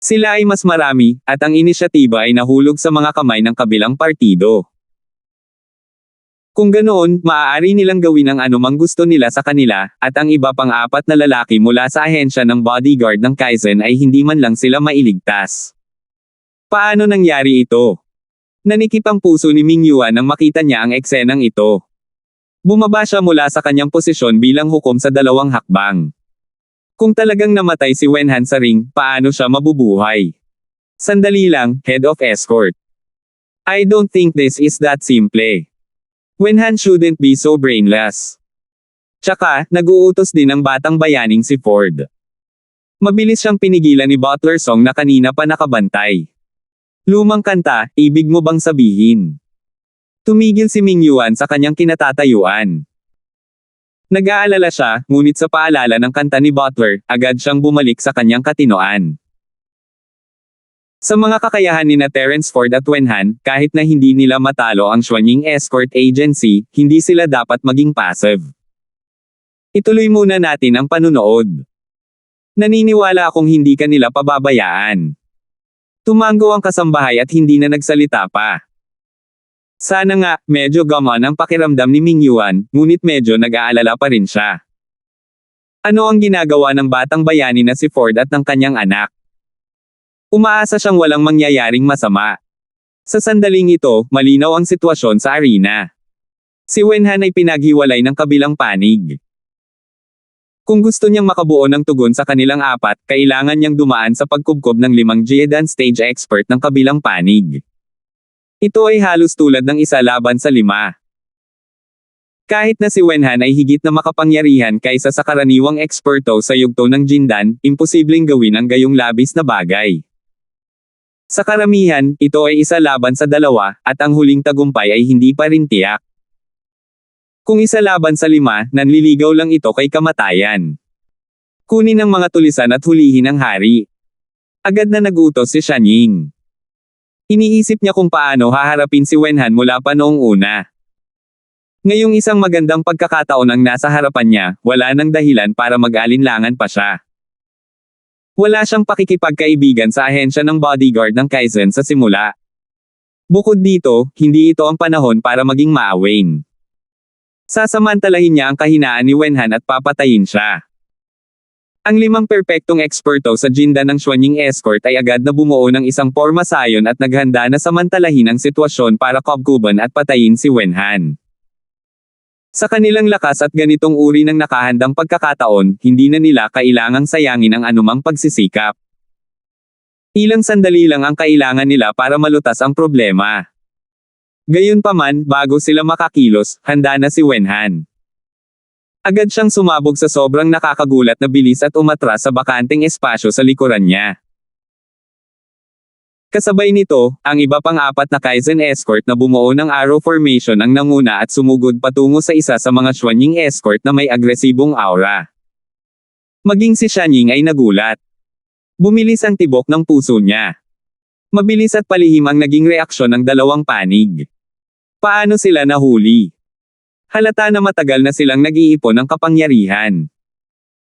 Sila ay mas marami, at ang inisyatiba ay nahulog sa mga kamay ng kabilang partido. Kung ganoon, maaari nilang gawin ang anumang gusto nila sa kanila, at ang iba pang 4 na lalaki mula sa ahensya ng bodyguard ng Kaizen ay hindi man lang sila mailigtas. Paano nangyari ito? Nanikip ang puso ni Ming Yuan nang makita niya ang eksenang ito. Bumaba siya mula sa kanyang posisyon bilang hukom sa 2 hakbang. Kung talagang namatay si Wenhan sa ring, paano siya mabubuhay? Sandali lang, head of escort. I don't think this is that simple. Wenhan shouldn't be so brainless. Tsaka, nag-uutos din ng batang bayaning si Ford. Mabilis siyang pinigilan ni Butler Song na kanina pa nakabantay. Lumang kanta, ibig mo bang sabihin? Tumigil si Ming Yuan sa kanyang kinatatayuan. Nag-aalala siya, ngunit sa paalala ng kanta ni Butler, agad siyang bumalik sa kanyang katinoan. Sa mga kakayahan ni na Terence Ford at Wenhan, kahit na hindi nila matalo ang Shanying Escort Agency, hindi sila dapat maging passive. Ituloy muna natin ang panunood. Naniniwala akong hindi ka nila pababayaan. Tumango ang kasambahay at hindi na nagsalita pa. Sana nga, medyo gamaan ang pakiramdam ni Mingyuan, ngunit medyo nag-aalala pa rin siya. Ano ang ginagawa ng batang bayani na si Ford at ng kanyang anak? Umaasa siyang walang mangyayaring masama. Sa sandaling ito, malinaw ang sitwasyon sa arena. Si Wenhan ay pinaghiwalay ng kabilang panig. Kung gusto niyang makabuo ng tugon sa kanilang apat, kailangan niyang dumaan sa pagkubkob ng 5 Jiedan stage expert ng kabilang panig. Ito ay halos tulad ng 1 laban sa 5. Kahit na si Wenhan ay higit na makapangyarihan kaysa sa karaniwang eksperto sa yugto ng Jindan, imposibleng gawin ang gayong labis na bagay. Sa karamihan, ito ay 1 laban sa 2, at ang huling tagumpay ay hindi pa rin tiyak. Kung 1 laban sa 5, nanliligaw lang ito kay kamatayan. Kunin ang mga tulisan at hulihin ang hari. Agad na nagutos si Shanying. Iniisip niya kung paano haharapin si Wenhan mula pa noong una. Ngayong isang magandang pagkakataon ang nasa harapan niya, wala nang dahilan para mag-alinlangan pa siya. Wala siyang pakikipagkaibigan sa ahensya ng bodyguard ng Kaizen sa simula. Bukod dito, hindi ito ang panahon para maging maawain. Sasamantalahin niya ang kahinaan ni Wenhan at papatayin siya. Ang 5 perpektong eksperto sa Jindan ng Xuanying Escort ay agad na bumuo ng isang pormasayon at naghanda na samantalahin ang sitwasyon para kubkuban at patayin si Wenhan. Sa kanilang lakas at ganitong uri ng nakahandang pagkakataon, hindi na nila kailangang sayangin ang anumang pagsisikap. Ilang sandali lang ang kailangan nila para malutas ang problema. Gayunpaman, bago sila makakilos, handa na si Wenhan. Agad siyang sumabog sa sobrang nakakagulat na bilis at umatras sa bakanteng espasyo sa likuran niya. Kasabay nito, ang iba pang 4 na Kaizen Escort na bumuo ng Arrow Formation ang nanguna at sumugod patungo sa isa sa mga Xuanying Escort na may agresibong aura. Maging si Shanying ay nagulat. Bumilis ang tibok ng puso niya. Mabilis at palihim ang naging reaksyon ng dalawang panig. Paano sila nahuli? Halata na matagal na silang nag-iipon ng kapangyarihan.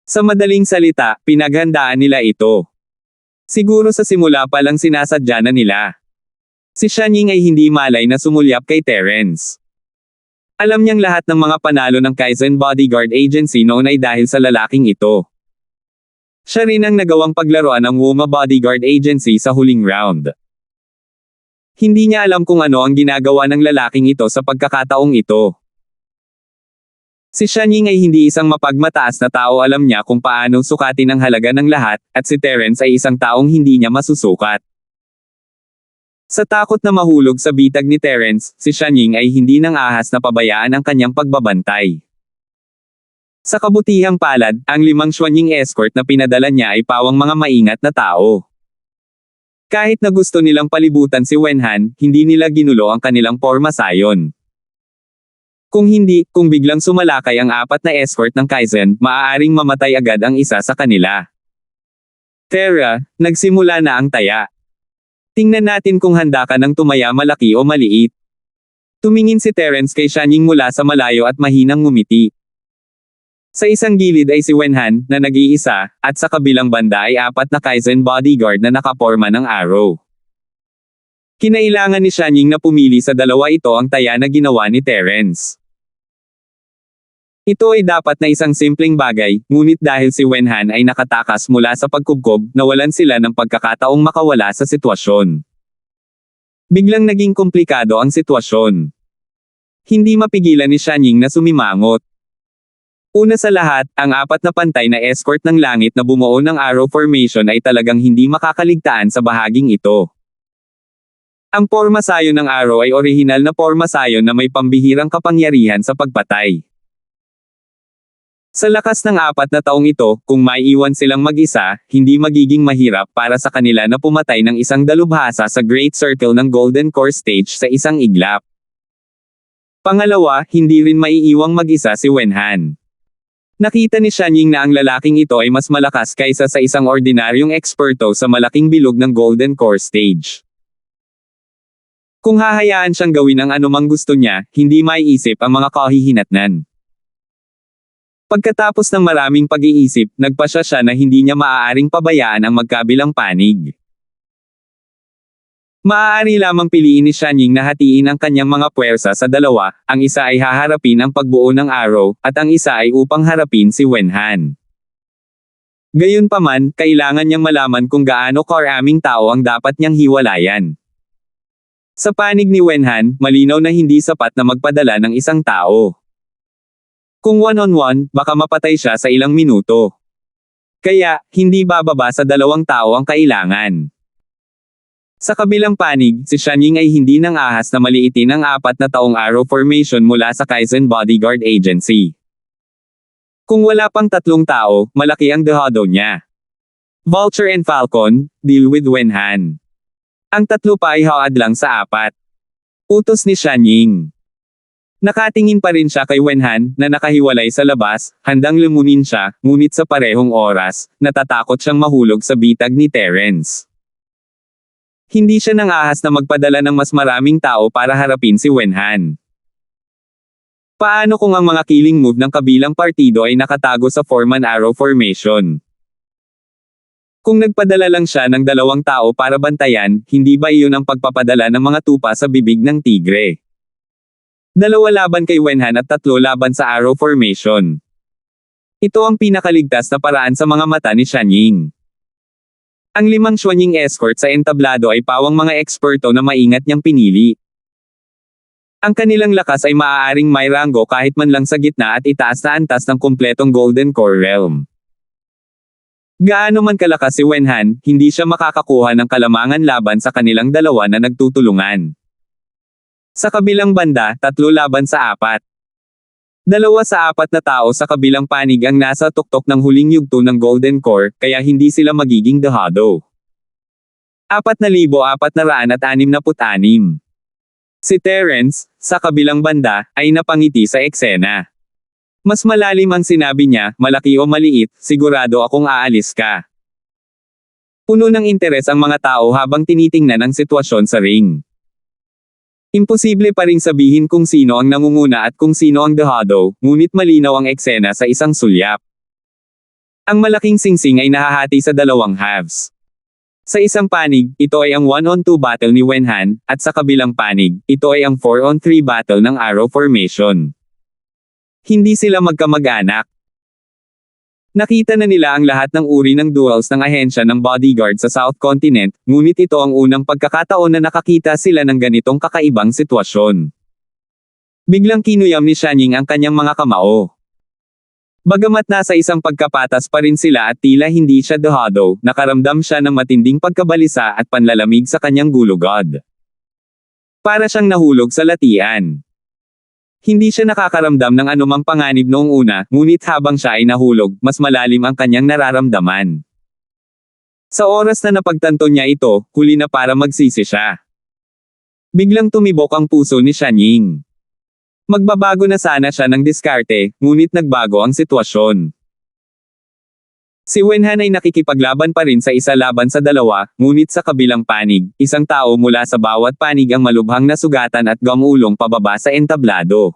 Sa madaling salita, pinaghandaan nila ito. Siguro sa simula pa lang sinasadya na nila. Si Shanying ay hindi malay na sumulyap kay Terence. Alam niyang lahat ng mga panalo ng Kaizen Bodyguard Agency noon ay dahil sa lalaking ito. Siya rin ang nagawang paglaruan ng Wuma Bodyguard Agency sa huling round. Hindi niya alam kung ano ang ginagawa ng lalaking ito sa pagkakataong ito. Si Shanying ay hindi isang mapagmataas na tao, alam niya kung paano sukatin ang halaga ng lahat, at si Terence ay isang taong hindi niya masusukat. Sa takot na mahulog sa bitag ni Terence, si Shanying ay hindi nang ahas na pabayaan ang kanyang pagbabantay. Sa kabutihang palad, ang 5 Xuanying Escort na pinadala niya ay pawang mga maingat na tao. Kahit na gusto nilang palibutan si Wenhan, hindi nila ginulo ang kanilang pormasayon. Kung hindi, kung biglang sumalakay ang 4 na escort ng Kaizen, maaaring mamatay agad ang isa sa kanila. Tara, nagsimula na ang taya. Tingnan natin kung handa ka ng tumaya, malaki o maliit. Tumingin si Terence kay Shanying mula sa malayo at mahinang ngumiti. Sa isang gilid ay si Wenhan, na nag-iisa, at sa kabilang banda ay 4 na Kaizen bodyguard na nakaporma ng arrow. Kinailangan ni Shanying na pumili sa dalawa, ito ang taya na ginawa ni Terence. Ito ay dapat na isang simpleng bagay, ngunit dahil si Wenhan ay nakatakas mula sa pagkubkob, nawalan sila ng pagkakataong makawala sa sitwasyon. Biglang naging komplikado ang sitwasyon. Hindi mapigilan ni Shanying na sumimangot. Una sa lahat, ang 4 na pantay na escort ng langit na bumuo ng arrow formation ay talagang hindi makakaligtaan sa bahaging ito. Ang pormasayon ng arrow ay orihinal na pormasayon na may pambihirang kapangyarihan sa pagpatay. Sa lakas ng 4 na taong ito, kung maiiwan silang mag-isa, hindi magiging mahirap para sa kanila na pumatay ng isang dalubhasa sa Great Circle ng Golden Core Stage sa isang iglap. Pangalawa, hindi rin maiiwang mag-isa si Wenhan. Nakita ni Shanying na ang lalaking ito ay mas malakas kaysa sa isang ordinaryong eksperto sa malaking bilog ng Golden Core Stage. Kung hahayaan siyang gawin ang anumang gusto niya, hindi maiisip ang mga kahihinatnan. Pagkatapos ng maraming pag-iisip, nagpasya siya na hindi niya maaaring pabayaan ang magkabilang panig. Maaari lamang piliin ni Xianying na hatiin ang kanyang mga puwersa sa dalawa, ang isa ay haharapin ang pagbuo ng Arrow, at ang isa ay upang harapin si Wenhan. Gayunpaman, kailangan niyang malaman kung gaano karaming tao ang dapat niyang hiwalayan. Sa panig ni Wenhan, malinaw na hindi sapat na magpadala ng isang tao. Kung one-on-one, baka mapatay siya sa ilang minuto. Kaya, hindi bababa sa 2 tao ang kailangan. Sa kabilang panig, si Xianying ay hindi nang ahas na maliitin ang 4 na taong Arrow formation mula sa Kaizen Bodyguard Agency. Kung wala pang 3 tao, malaki ang dehado niya. Vulture and Falcon, deal with Wenhan. Ang 3 pa ay haad lang sa 4. Utos ni Xianying. Nakatingin pa rin siya kay Wenhan, na nakahiwalay sa labas, handang lumunin siya, ngunit sa parehong oras, natatakot siyang mahulog sa bitag ni Terence. Hindi siya nang ahas na magpadala ng mas maraming tao para harapin si Wenhan. Paano kung ang mga killing move ng kabilang partido ay nakatago sa 4-man Arrow formation? Kung nagpadala lang siya ng 2 tao para bantayan, hindi ba iyon ang pagpapadala ng mga tupa sa bibig ng tigre? 2 laban kay Wenhan at 3 laban sa Arrow formation. Ito ang pinakaligtas na paraan sa mga mata ni Xianying. Ang 5 Xianying escort sa entablado ay pawang mga eksperto na maingat niyang pinili. Ang kanilang lakas ay maaaring may ranggo kahit man lang sa gitna at itaas na antas ng kumpletong Golden Core Realm. Gaano man kalakas si Wenhan, hindi siya makakakuha ng kalamangan laban sa kanilang 2 na nagtutulungan. Sa kabilang banda, 3 laban sa 4. 2 sa 4 na tao sa kabilang panig ang nasa tuktok ng huling yugto ng Golden Core, kaya hindi sila magiging dehado. 4,466. Si Terence, sa kabilang banda, ay napangiti sa eksena. Mas malalim ang sinabi niya, malaki o maliit, sigurado akong aalis ka. Puno ng interes ang mga tao habang tinitingnan ang sitwasyon sa ring. Imposible pa ring sabihin kung sino ang nangunguna at kung sino ang dehado, ngunit malinaw ang eksena sa isang sulyap. Ang malaking singsing ay nahahati sa 2 halves. Sa isang panig, ito ay ang 1-on-2 battle ni Wenhan, at sa kabilang panig, ito ay ang 4-on-3 battle ng Arrow formation. Hindi sila magkamag-anak. Nakita na nila ang lahat ng uri ng duels ng ahensya ng bodyguard sa South Continent, ngunit ito ang unang pagkakataon na nakakita sila ng ganitong kakaibang sitwasyon. Biglang kinuyam ni Xianying ang kanyang mga kamao. Bagamat nasa isang pagkapatas pa rin sila at tila hindi siya dehado, nakaramdam siya ng matinding pagkabalisa at panlalamig sa kanyang gulugod. Para siyang nahulog sa latian. Hindi siya nakakaramdam ng anumang panganib noong una, ngunit habang siya ay nahulog, mas malalim ang kanyang nararamdaman. Sa oras na napagtanto niya ito, huli na para magsisi siya. Biglang tumibok ang puso ni Xianying. Magbabago na sana siya ng diskarte, ngunit nagbago ang sitwasyon. Si Wenhan ay nakikipaglaban pa rin sa 1 laban sa 2, ngunit sa kabilang panig, isang tao mula sa bawat panig ang malubhang nasugatan at gumulong pababa sa entablado.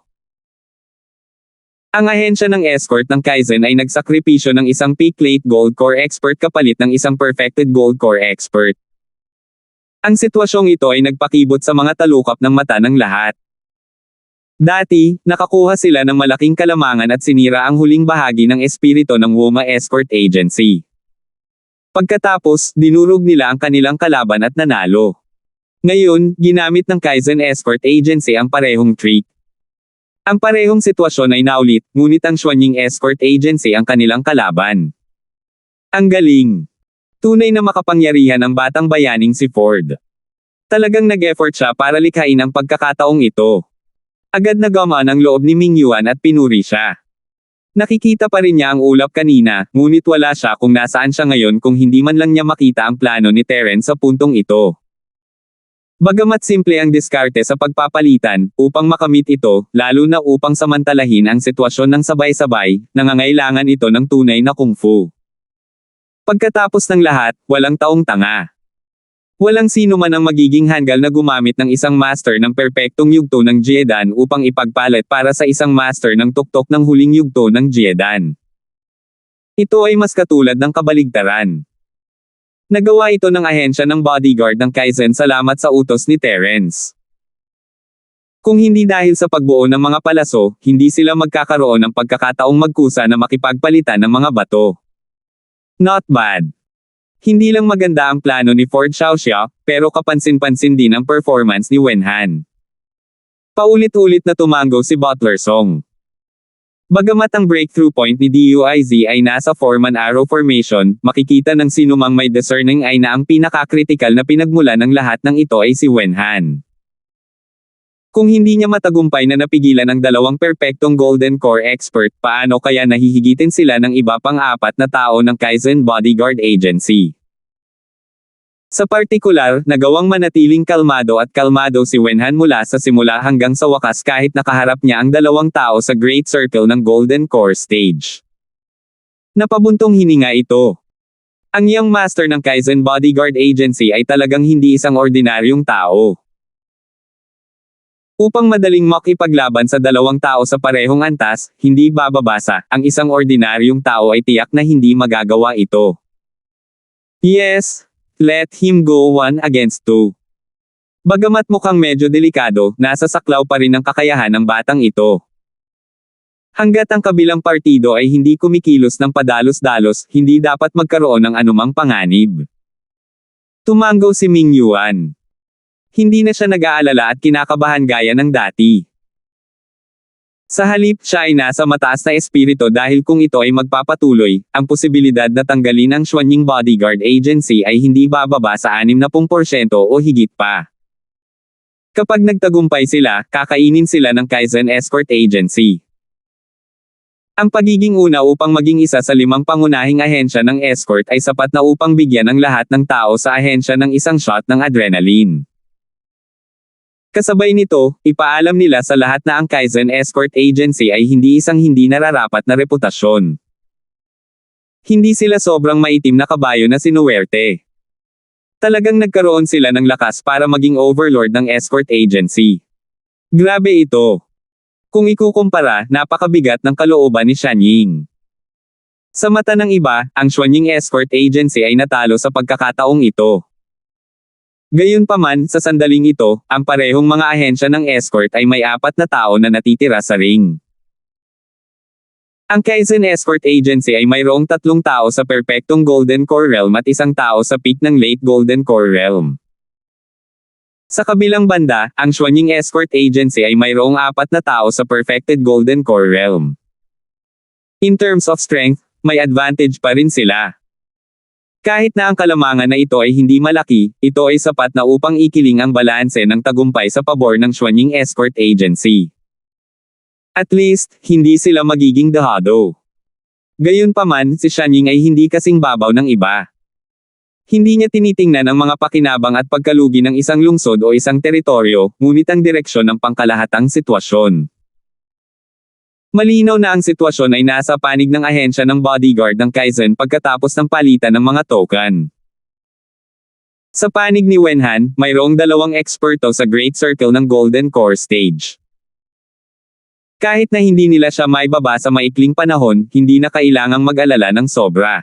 Ang ahensya ng escort ng Kaizen ay nagsakripisyo ng isang peak late Gold Core expert kapalit ng isang perfected Gold Core expert. Ang sitwasyong ito ay nagpakibot sa mga talukap ng mata ng lahat. Dati, nakakuha sila ng malaking kalamangan at sinira ang huling bahagi ng espiritu ng Woma Escort Agency. Pagkatapos, dinurog nila ang kanilang kalaban at nanalo. Ngayon, ginamit ng Kaizen Escort Agency ang parehong trick. Ang parehong sitwasyon ay naulit, ngunit ang Xianying Escort Agency ang kanilang kalaban. Ang galing! Tunay na makapangyarihan ang batang bayaning si Ford. Talagang nag-effort siya para likhain ang pagkakataong ito. Agad na gumaan ang loob ni Mingyuan at pinuri siya. Nakikita pa rin niya ang ulap kanina, ngunit wala siya kung nasaan siya ngayon kung hindi man lang niya makita ang plano ni Terence sa puntong ito. Bagamat simple ang diskarte sa pagpapalitan, upang makamit ito, lalo na upang samantalahin ang sitwasyon ng sabay-sabay, nangangailangan ito ng tunay na kung fu. Pagkatapos ng lahat, walang taong tanga. Walang sino man ang magiging hanggal na gumamit ng isang master ng perpektong yugto ng Jiedan upang ipagpalit para sa isang master ng tuktok ng huling yugto ng Jiedan. Ito ay mas katulad ng kabaligtaran. Nagawa ito ng ahensya ng bodyguard ng Kaizen salamat sa utos ni Terence. Kung hindi dahil sa pagbuo ng mga palaso, hindi sila magkakaroon ng pagkakataong magkusa na makipagpalitan ng mga bato. Not bad. Hindi lang maganda ang plano ni Ford Xiaoxia, pero kapansin-pansin din ang performance ni Wen Han. Paulit-ulit na tumango si Butler Song. Bagamat ang breakthrough point ni DUIZ ay nasa 4-man arrow formation, makikita ng sinumang may discerning eye na ang pinaka-critical na pinagmula ng lahat ng ito ay si Wen Han. Kung hindi niya matagumpay na napigilan ang dalawang perpektong Golden Core expert, paano kaya nahihigitin sila ng iba pang 4 na tao ng Kaizen Bodyguard Agency? Sa partikular, nagawang manatiling kalmado at kalmado si Wen Han mula sa simula hanggang sa wakas kahit nakaharap niya ang dalawang tao sa Great Circle ng Golden Core stage. Napabuntong hininga ito. Ang young master ng Kaizen Bodyguard Agency ay talagang hindi isang ordinaryong tao. Upang madaling makipaglaban sa dalawang tao sa parehong antas, hindi bababasa, ang isang ordinaryong tao ay tiyak na hindi magagawa ito. Yes, let him go 1 against 2. Bagamat mukhang medyo delikado, nasa saklaw pa rin ang kakayahan ng batang ito. Hanggat ang kabilang partido ay hindi kumikilos ng padalos-dalos, hindi dapat magkaroon ng anumang panganib. Tumango si Ming Yuan. Hindi na siya nag-aalala at kinakabahan gaya ng dati. Sa halip, siya ay nasa mataas na espiritu dahil kung ito ay magpapatuloy, ang posibilidad na tanggalin ang Xuanying Bodyguard Agency ay hindi bababa sa 60% o higit pa. Kapag nagtagumpay sila, kakainin sila ng Kaizen Escort Agency. Ang pagiging una upang maging isa sa 5 pangunahing ahensya ng escort ay sapat na upang bigyan ang lahat ng tao sa ahensya ng isang shot ng adrenaline. Kasabay nito, ipaalam nila sa lahat na ang Kaizen Escort Agency ay hindi isang hindi nararapat na reputasyon. Hindi sila sobrang maitim na kabayo na sinuwerte. Talagang nagkaroon sila ng lakas para maging overlord ng escort agency. Grabe ito. Kung ikukumpara, napakabigat ng kalooban ni Xuanying. Sa mata ng iba, ang Xuanying Escort Agency ay natalo sa pagkakataong ito. Gayunpaman, sa sandaling ito, ang parehong mga ahensya ng escort ay may 4 na tao na natitira sa ring. Ang Kaizen Escort Agency ay mayroong 3 tao sa perpektong Golden Core Realm at 1 tao sa peak ng Late Golden Core Realm. Sa kabilang banda, ang Xuanying Escort Agency ay mayroong 4 na tao sa perfected Golden Core Realm. In terms of strength, may advantage pa rin sila. Kahit na ang kalamangan na ito ay hindi malaki, ito ay sapat na upang ikiling ang balanse ng tagumpay sa pabor ng Xuanying Escort Agency. At least, hindi sila magiging dehado. Gayunpaman, si Xuanying ay hindi kasing babaw ng iba. Hindi niya tinitingnan ang mga pakinabang at pagkalugi ng isang lungsod o isang teritoryo, ngunit ang direksyon ng pangkalahatang sitwasyon. Malinaw na ang sitwasyon ay nasa panig ng ahensya ng bodyguard ng Kaizen pagkatapos ng palitan ng mga token. Sa panig ni Wen Han, mayroong 2 eksperto sa Great Circle ng Golden Core stage. Kahit na hindi nila siya maibaba sa maikling panahon, hindi na kailangang mag-alala ng sobra.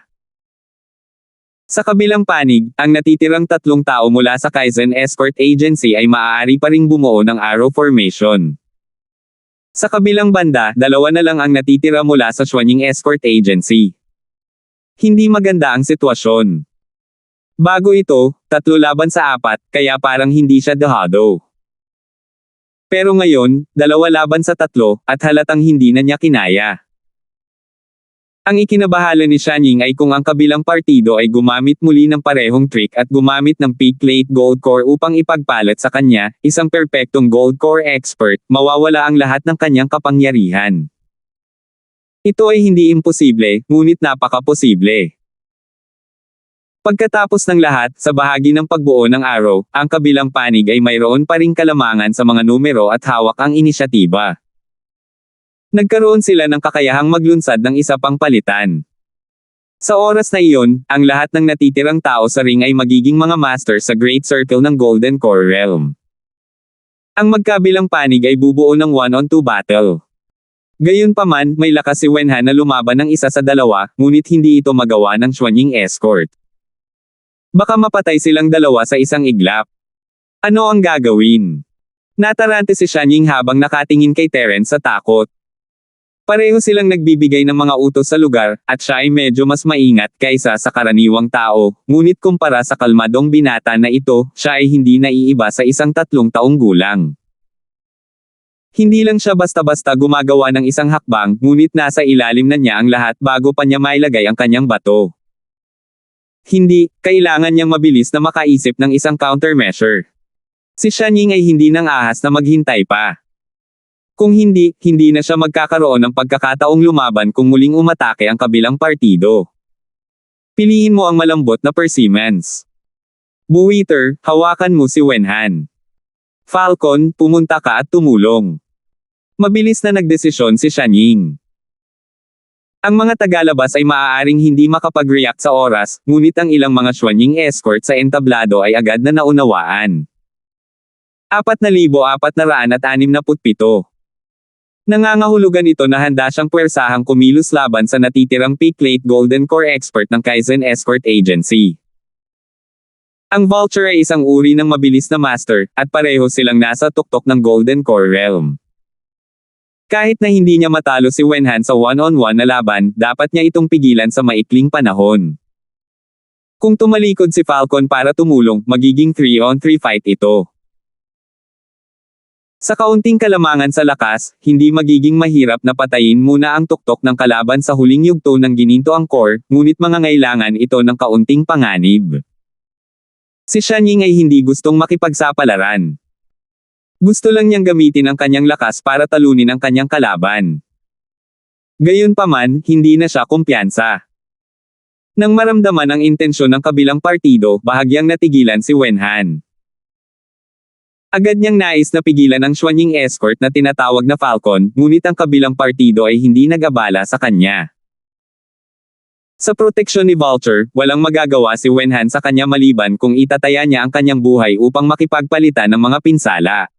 Sa kabilang panig, ang natitirang 3 tao mula sa Kaizen Escort Agency ay maaari pa ring bumuo ng arrow formation. Sa kabilang banda, 2 na lang ang natitira mula sa Xuanying Escort Agency. Hindi maganda ang sitwasyon. Bago ito, 3 laban sa 4, kaya parang hindi siya dehado. Pero ngayon, 2 laban sa 3, at halatang hindi na niya kinaya. Ang ikinabahala ni Xuanying ay kung ang kabilang partido ay gumamit muli ng parehong trick at gumamit ng peak late gold core upang ipagpalit sa kanya, isang perpektong gold core expert, mawawala ang lahat ng kanyang kapangyarihan. Ito ay hindi imposible, ngunit napaka-posible. Pagkatapos ng lahat, sa bahagi ng pagbuo ng arrow, ang kabilang panig ay mayroon pa ring kalamangan sa mga numero at hawak ang inisyatiba. Nagkaroon sila ng kakayahang maglunsad ng isa pang palitan. Sa oras na iyon, ang lahat ng natitirang tao sa ring ay magiging mga master sa Great Circle ng Golden Core Realm. Ang magkabilang panig ay bubuo ng 1-on-2 battle. Gayunpaman, may lakas si Wenhan na lumaban ng isa sa dalawa, ngunit hindi ito magawa ng Xuanying escort. Baka mapatay silang dalawa sa isang iglap. Ano ang gagawin? Natarante si Xuanying habang nakatingin kay Terence sa takot. Pareho silang nagbibigay ng mga utos sa lugar, at siya ay medyo mas maingat kaysa sa karaniwang tao, ngunit kumpara sa kalmadong binata na ito, siya ay hindi naiiba sa isang 3 taong gulang. Hindi lang siya basta-basta gumagawa ng isang hakbang, ngunit nasa ilalim na niya ang lahat bago pa niya mailagay ang kanyang bato. Hindi, kailangan niyang mabilis na makaisip ng isang countermeasure. Si Xuanying ay hindi nang ahas na maghintay pa. Kung hindi, hindi na siya magkakaroon ng pagkakataong lumaban kung muling umatake ang kabilang partido. Piliin mo ang malambot na persimmons. Buwitter, hawakan mo si Wenhan. Falcon, pumunta ka at tumulong. Mabilis na nagdesisyon si Xuanying. Ang mga tagalabas ay maaaring hindi makapag-react sa oras, ngunit ang ilang mga Xuanying escort sa entablado ay agad na naunawaan. 4,467. Nangangahulugan ito na handa siyang puwersahang kumilos laban sa natitirang P-Plate Golden Core expert ng Kaizen Escort Agency. Ang Vulture ay isang uri ng mabilis na master, at pareho silang nasa tuktok ng Golden Core Realm. Kahit na hindi niya matalo si Wenhan sa 1-on-1 na laban, dapat niya itong pigilan sa maikling panahon. Kung tumalikod si Falcon para tumulong, magiging 3-on-3 fight ito. Sa kaunting kalamangan sa lakas, hindi magiging mahirap na patayin muna ang tuktok ng kalaban sa huling yugto ng gininto ang core, ngunit mangangailangan ito ng kaunting panganib. Si Xuanying ay hindi gustong makipagsapalaran. Gusto lang niyang gamitin ang kanyang lakas para talunin ang kanyang kalaban. Gayunpaman, hindi na siya kumpiyansa. Nang maramdaman ang intensyon ng kabilang partido, bahagyang natigilan si Wenhan. Agad niyang nais na pigilan ang Xuanying escort na tinatawag na Falcon, ngunit ang kabilang partido ay hindi nag-abala sa kanya. Sa proteksyon ni Vulture, walang magagawa si Wenhan sa kanya maliban kung itataya niya ang kanyang buhay upang makipagpalitan ng mga pinsala.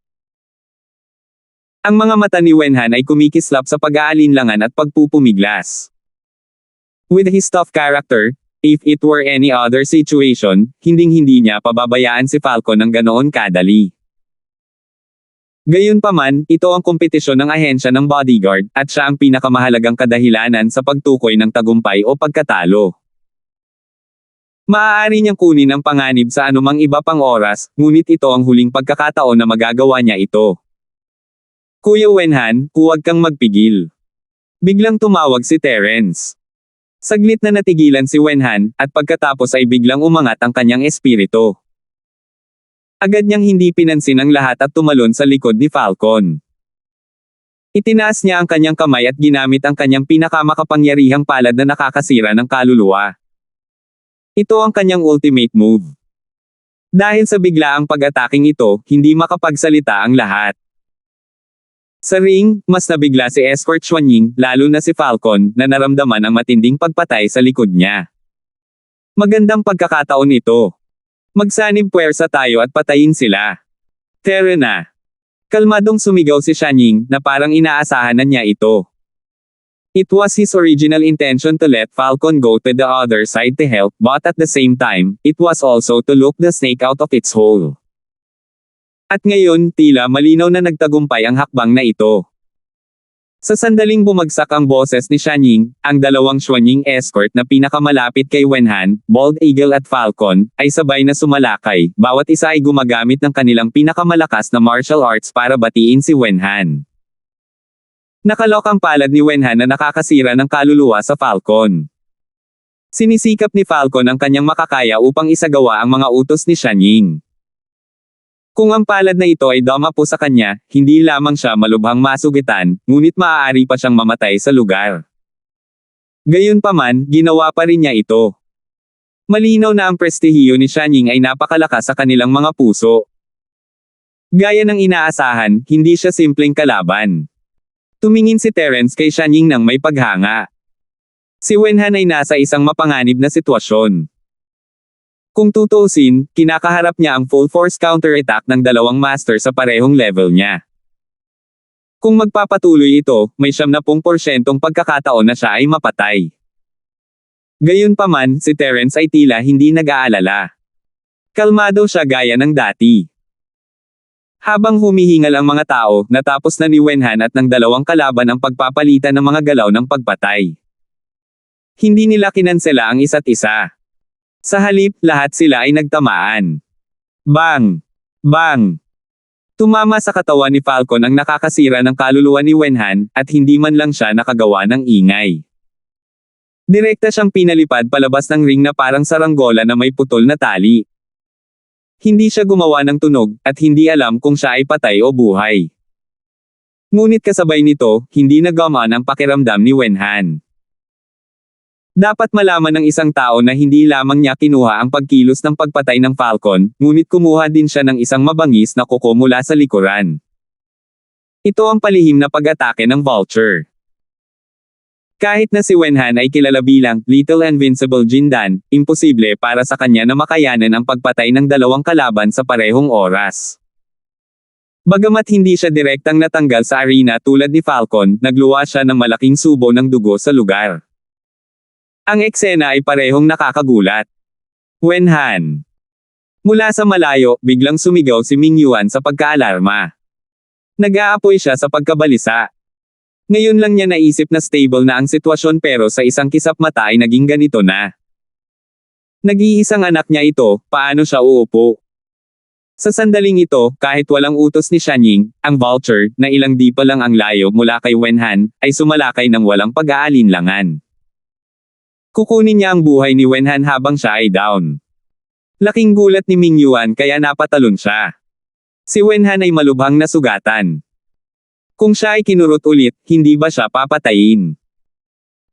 Ang mga mata ni Wenhan ay kumikislap sa pag-aalinlangan at pagpupumiglas. With his tough character, if it were any other situation, hinding-hindi niya pababayaan si Falcon ng ganoon kadali. Gayunpaman, ito ang kompetisyon ng ahensya ng bodyguard, at siya ang pinakamahalagang kadahilanan sa pagtukoy ng tagumpay o pagkatalo. Maaari niyang kunin ang panganib sa anumang iba pang oras, ngunit ito ang huling pagkakataon na magagawa niya ito. Kuya Wenhan, huwag kang magpigil. Biglang tumawag si Terence. Saglit na natigilan si Wenhan, at pagkatapos ay biglang umangat ang kanyang espiritu. Agad niyang hindi pinansin ang lahat at tumalon sa likod ni Falcon. Itinaas niya ang kanyang kamay at ginamit ang kanyang pinakamakapangyarihang palad na nakakasira ng kaluluwa. Ito ang kanyang ultimate move. Dahil sa biglaang pag-ataking ito, hindi makapagsalita ang lahat. Sa ring, mas nabigla si Escort Xuanying, lalo na si Falcon, na naramdaman ang matinding pagpatay sa likod niya. Magandang pagkakataon ito. Magsanib puwersa tayo at patayin sila. Tara na. Kalmadong sumigaw si Xuanying, na parang inaasahan na niya ito. It was his original intention to let Falcon go to the other side to help, but at the same time, it was also to loop the snake out of its hole. At ngayon, tila malinaw na nagtagumpay ang hakbang na ito. Sa sandaling bumagsak ang boses ni Xuanying, ang dalawang Xuanying escort na pinakamalapit kay Wenhan, Bald Eagle at Falcon, ay sabay na sumalakay, bawat isa ay gumagamit ng kanilang pinakamalakas na martial arts para batiin si Wenhan. Nakalok ang palad ni Wenhan na nakakasira ng kaluluwa sa Falcon. Sinisikap ni Falcon ang kanyang makakaya upang isagawa ang mga utos ni Xuanying. Kung ang palad na ito ay dumapo sa kanya, hindi lamang siya malubhang masugitan, ngunit maaari pa siyang mamatay sa lugar. Gayunpaman, ginawa pa rin niya ito. Malinaw na ang prestihiyo ni Xuanying ay napakalakas sa kanilang mga puso. Gaya ng inaasahan, hindi siya simpleng kalaban. Tumingin si Terence kay Xuanying nang may paghanga. Si Wenhan ay nasa isang mapanganib na sitwasyon. Kung tutuusin, kinakaharap niya ang full force counter-attack ng dalawang master sa parehong level niya. Kung magpapatuloy ito, may 70% pagkakataon na siya ay mapatay. Gayunpaman, si Terence ay tila hindi nag-aalala. Kalmado siya gaya ng dati. Habang humihingal ang mga tao, natapos na ni Wenhan at ng dalawang kalaban ang pagpapalitan ng mga galaw ng pagpatay. Hindi nila kinansela ang isa't isa. Sa halip, lahat sila ay nagtamaan. Bang! Bang! Tumama sa katawan ni Falcon ang nakakasira ng kaluluwa ni Wenhan, at hindi man lang siya nakagawa ng ingay. Direkta siyang pinalipad palabas ng ring na parang saranggola na may putol na tali. Hindi siya gumawa ng tunog, at hindi alam kung siya ay patay o buhay. Ngunit kasabay nito, hindi nagamaan ang pakiramdam ni Wenhan. Dapat malaman ng isang tao na hindi lamang niya kinuha ang pagkilos ng pagpatay ng Falcon, ngunit kumuha din siya ng isang mabangis na kuko mula sa likuran. Ito ang palihim na pag-atake ng Vulture. Kahit na si Wenhan ay kilala bilang Little Invincible Jindan, imposible para sa kanya na makayanan ang pagpatay ng dalawang kalaban sa parehong oras. Bagamat hindi siya direktang natanggal sa arena tulad ni Falcon, nagluwa siya ng malaking subo ng dugo sa lugar. Ang eksena ay parehong nakakagulat. Wenhan. Mula sa malayo, biglang sumigaw si Ming Yuan sa pagkaalarma. Nag-aapoy siya sa pagkabalisa. Ngayon lang niya naisip na stable na ang sitwasyon pero sa isang kisap mata ay naging ganito na. Nag-iisang anak niya ito, paano siya uupo? Sa sandaling ito, kahit walang utos ni Shanying, ang Vulture, na ilang di pa lang ang layo mula kay Wenhan, ay sumalakay ng walang pag-aalinlangan. Kukunin niya ang buhay ni Wenhan habang siya ay down. Laking gulat ni Ming Yuan kaya napatalon siya. Si Wenhan ay malubhang nasugatan. Kung siya ay kinurot ulit, hindi ba siya papatayin?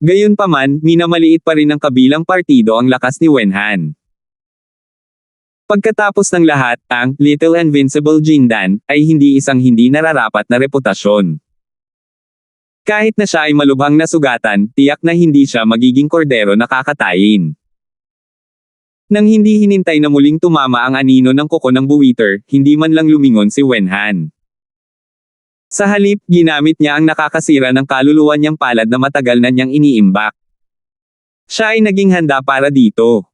Gayunpaman, minamaliit pa rin ng kabilang partido ang lakas ni Wenhan. Pagkatapos ng lahat, ang Little Invincible Jindan ay hindi isang hindi nararapat na reputasyon. Kahit na siya ay malubhang nasugatan, tiyak na hindi siya magiging kordero na kakatayin. Nang hindi hinintay na muling tumama ang anino ng kuko ng buwiter, hindi man lang lumingon si Wenhan. Sa halip, ginamit niya ang nakakasira ng kaluluwa niyang palad na matagal na niyang iniimbak. Siya ay naging handa para dito.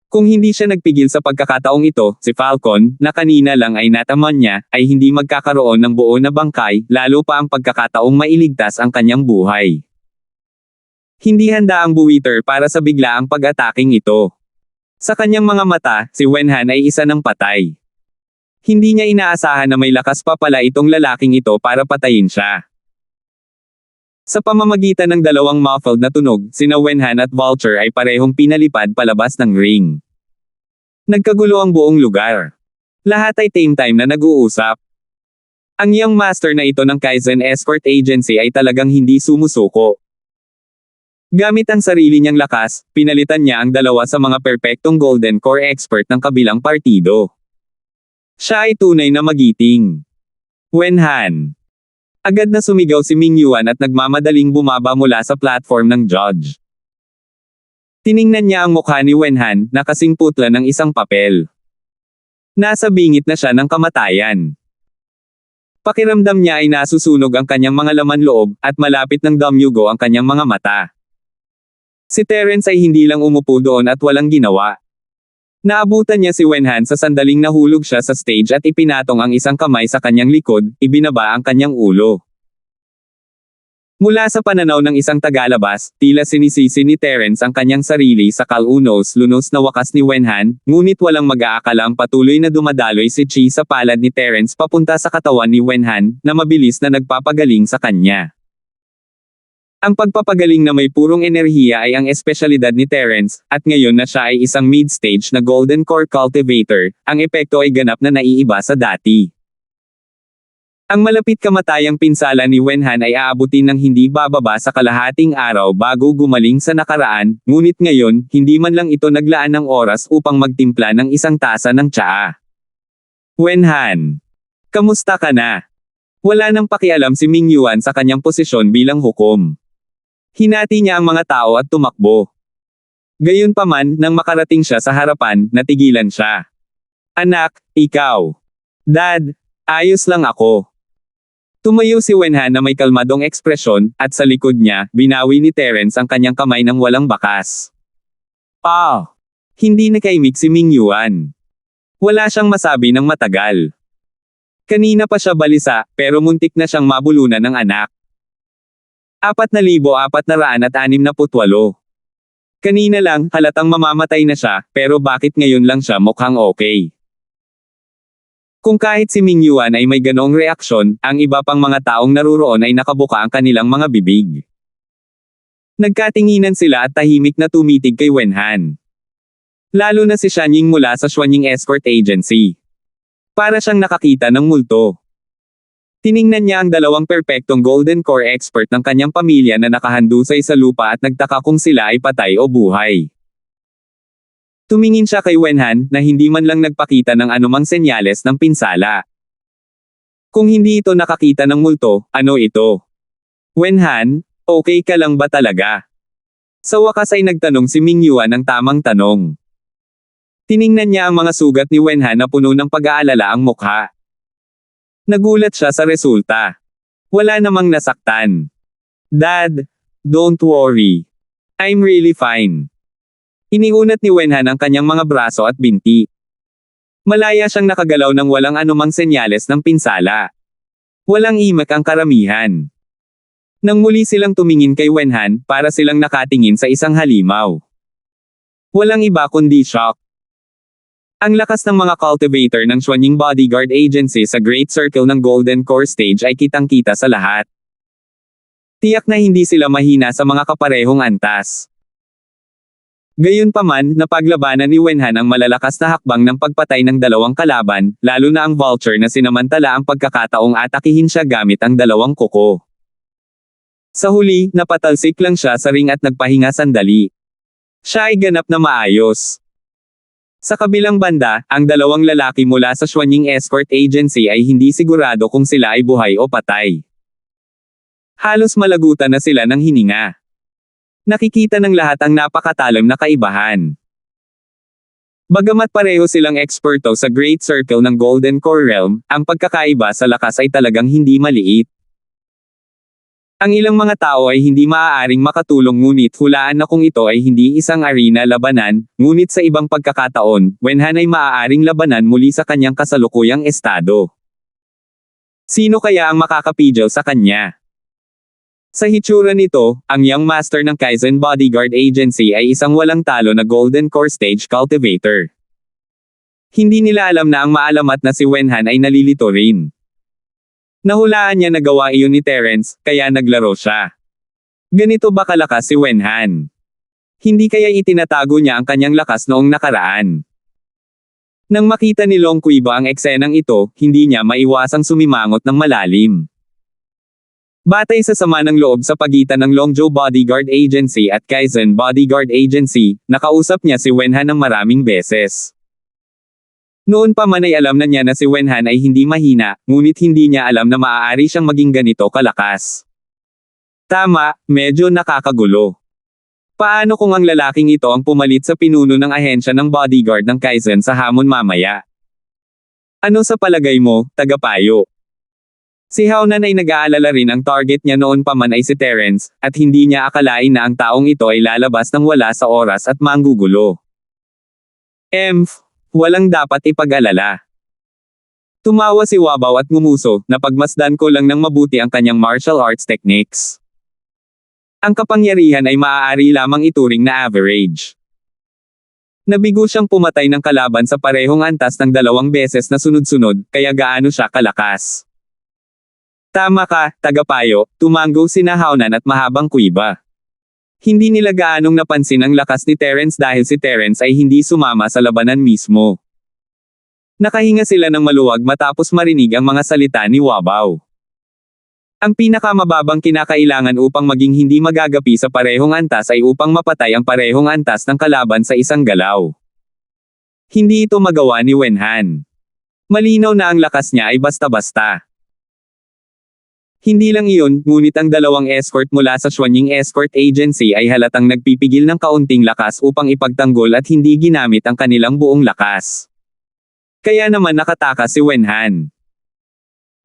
Kung hindi siya nagpigil sa pagkakataong ito, si Falcon, na kanina lang ay nataman niya, ay hindi magkakaroon ng buo na bangkay, lalo pa ang pagkakataong mailigtas ang kanyang buhay. Hindi handa ang buwiter para sa biglaang pag-ataking ito. Sa kanyang mga mata, si Wenhan ay isa ng patay. Hindi niya inaasahan na may lakas pa pala itong lalaking ito para patayin siya. Sa pamamagitan ng dalawang muffled na tunog, sina Wenhan at Vulture ay parehong pinalipad palabas ng ring. Nagkagulo ang buong lugar. Lahat ay same time na nag-uusap. Ang young master na ito ng Kaizen Escort Agency ay talagang hindi sumusuko. Gamit ang sarili niyang lakas, pinalitan niya ang dalawa sa mga perpektong Golden Core expert ng kabilang partido. Siya ay tunay na magiting. Wenhan. Agad na sumigaw si Ming Yuan at nagmamadaling bumaba mula sa platform ng judge. Tiningnan niya ang mukha ni Wenhan, na kasing putla ng isang papel. Nasa bingit na siya ng kamatayan. Pakiramdam niya ay nasusunog ang kanyang mga laman loob, at malapit ng damyugo ang kanyang mga mata. Si Terence ay hindi lang umupo doon at walang ginawa. Naabutan niya si Wenhan sa sandaling nahulog siya sa stage at ipinatong ang isang kamay sa kanyang likod, ibinaba ang kanyang ulo. Mula sa pananaw ng isang tagalabas, tila sinisisi ni Terence ang kanyang sarili sa kalunos-lunos na wakas ni Wenhan, ngunit walang mag-aakala ang patuloy na dumadaloy si Chi sa palad ni Terence papunta sa katawan ni Wenhan, na mabilis na nagpapagaling sa kanya. Ang pagpapagaling na may purong enerhiya ay ang espesyalidad ni Terence, at ngayon na siya ay isang mid-stage na Golden Core Cultivator, ang epekto ay ganap na naiiba sa dati. Ang malapit kamatayang pinsala ni Wenhan ay aabutin ng hindi bababa sa kalahating araw bago gumaling sa nakaraan, ngunit ngayon, hindi man lang ito naglaan ng oras upang magtimpla ng isang tasa ng tsaa. Wenhan. Kamusta ka na? Wala nang pakialam si Ming Yuan sa kanyang posisyon bilang hukom. Hinati niya ang mga tao at tumakbo. Gayunpaman, nang makarating siya sa harapan, natigilan siya. Anak, ikaw. Dad, ayos lang ako. Tumayo si Wenhan na may kalmadong ekspresyon, at sa likod niya, binawi ni Terence ang kanyang kamay ng walang bakas. Hindi nakaimik si Ming Yuan. Wala siyang masabi ng matagal. Kanina pa siya balisa, pero muntik na siyang mabulunan ng anak. 4,468. Kanina lang, halatang mamamatay na siya, pero bakit ngayon lang siya mukhang okay? Kung kahit si Ming Yuan ay may ganoong reaksyon, ang iba pang mga taong naruroon ay nakabuka ang kanilang mga bibig. Nagkatinginan sila at tahimik na tumitig kay Wenhan. Lalo na si Shanying mula sa Xuanying Escort Agency. Para siyang nakakita ng multo. Tiningnan niya ang dalawang perpektong Golden Core expert ng kanyang pamilya na nakahandusay sa lupa at nagtaka kung sila ay patay o buhay. Tumingin siya kay Wenhan na hindi man lang nagpakita ng anumang senyales ng pinsala. Kung hindi ito nakakita ng multo, ano ito? Wenhan, okay ka lang ba talaga? Sa wakas ay nagtanong si Ming Yuan ng tamang tanong. Tiningnan niya ang mga sugat ni Wenhan na puno ng pag-aalala ang mukha. Nagulat siya sa resulta. Wala namang nasaktan. Dad, don't worry. I'm really fine. Iniunat ni Wenhan ang kanyang mga braso at binti. Malaya siyang nakagalaw ng walang anumang senyales ng pinsala. Walang imak ang karamihan. Nang muli silang tumingin kay Wenhan, para silang nakatingin sa isang halimaw. Walang iba kundi shock. Ang lakas ng mga cultivator ng Xuanying Bodyguard Agency sa Great Circle ng Golden Core Stage ay kitang-kita sa lahat. Tiyak na hindi sila mahina sa mga kaparehong antas. Gayunpaman, napaglabanan ni Wenhan ang malalakas na hakbang ng pagpatay ng dalawang kalaban, lalo na ang Vulture na sinamantala ang pagkakataong atakihin siya gamit ang dalawang kuko. Sa huli, napatalsik lang siya sa ring at nagpahinga sandali. Siya ay ganap na maayos. Sa kabilang banda, ang dalawang lalaki mula sa Xuanying Escort Agency ay hindi sigurado kung sila ay buhay o patay. Halos malagutan na sila ng hininga. Nakikita ng lahat ang napakatalim na kaibahan. Bagamat pareho silang eksperto sa Great Circle ng Golden Core Realm, ang pagkakaiba sa lakas ay talagang hindi maliit. Ang ilang mga tao ay hindi maaaring makatulong ngunit hulaan na kung ito ay hindi isang arena labanan, ngunit sa ibang pagkakataon, Wenhan ay maaaring labanan muli sa kanyang kasalukuyang estado. Sino kaya ang makakapigil sa kanya? Sa hitsura nito, ang Young Master ng Kaizen Bodyguard Agency ay isang walang talo na Golden Core Stage Cultivator. Hindi nila alam na ang maalamat na si Wenhan ay nalilito rin. Nahulaan niya na gawa iyon ni Terence, kaya naglaro siya. Ganito ba kalakas si Wenhan? Hindi kaya itinatago niya ang kanyang lakas noong nakaraan? Nang makita ni Long Quiba ang eksenang ito, hindi niya maiwasang sumimangot ng malalim. Batay sa sama ng loob sa pagitan ng Longzhou Bodyguard Agency at Kaizen Bodyguard Agency, nakausap niya si Wenhan ng maraming beses. Noon pa man ay alam na niya na si Wenhan ay hindi mahina, ngunit hindi niya alam na maaari siyang maging ganito kalakas. Tama, medyo nakakagulo. Paano kung ang lalaking ito ang pumalit sa pinuno ng ahensya ng bodyguard ng Kaizen sa hamon mamaya? Ano sa palagay mo, tagapayo? Si Haonan ay nag-aalala rin ang target niya noon pa man ay si Terence, at hindi niya akalain na ang taong ito ay lalabas ng wala sa oras at manggugulo. Walang dapat ipag-alala. Tumawa si Wabaw at ngumuso, napagmasdan ko lang ng mabuti ang kanyang martial arts techniques. Ang kapangyarihan ay maaari lamang ituring na average. Nabigo siyang pumatay ng kalaban sa parehong antas ng 2 beses na sunod-sunod, kaya gaano siya kalakas. Tama ka, tagapayo, tumango sina Haonan at Mahabang Quiba. Hindi nila gaanong napansin ang lakas ni Terence dahil si Terence ay hindi sumama sa labanan mismo. Nakahinga sila ng maluwag matapos marinig ang mga salita ni Wabaw. Ang pinakamababang kinakailangan upang maging hindi magagapi sa parehong antas ay upang mapatay ang parehong antas ng kalaban sa isang galaw. Hindi ito magawa ni Wenhan. Malinaw na ang lakas niya ay basta-basta. Hindi lang iyon, ngunit ang dalawang escort mula sa Xuanying Escort Agency ay halatang nagpipigil ng kaunting lakas upang ipagtanggol at hindi ginamit ang kanilang buong lakas. Kaya naman nakatakas si Wenhan.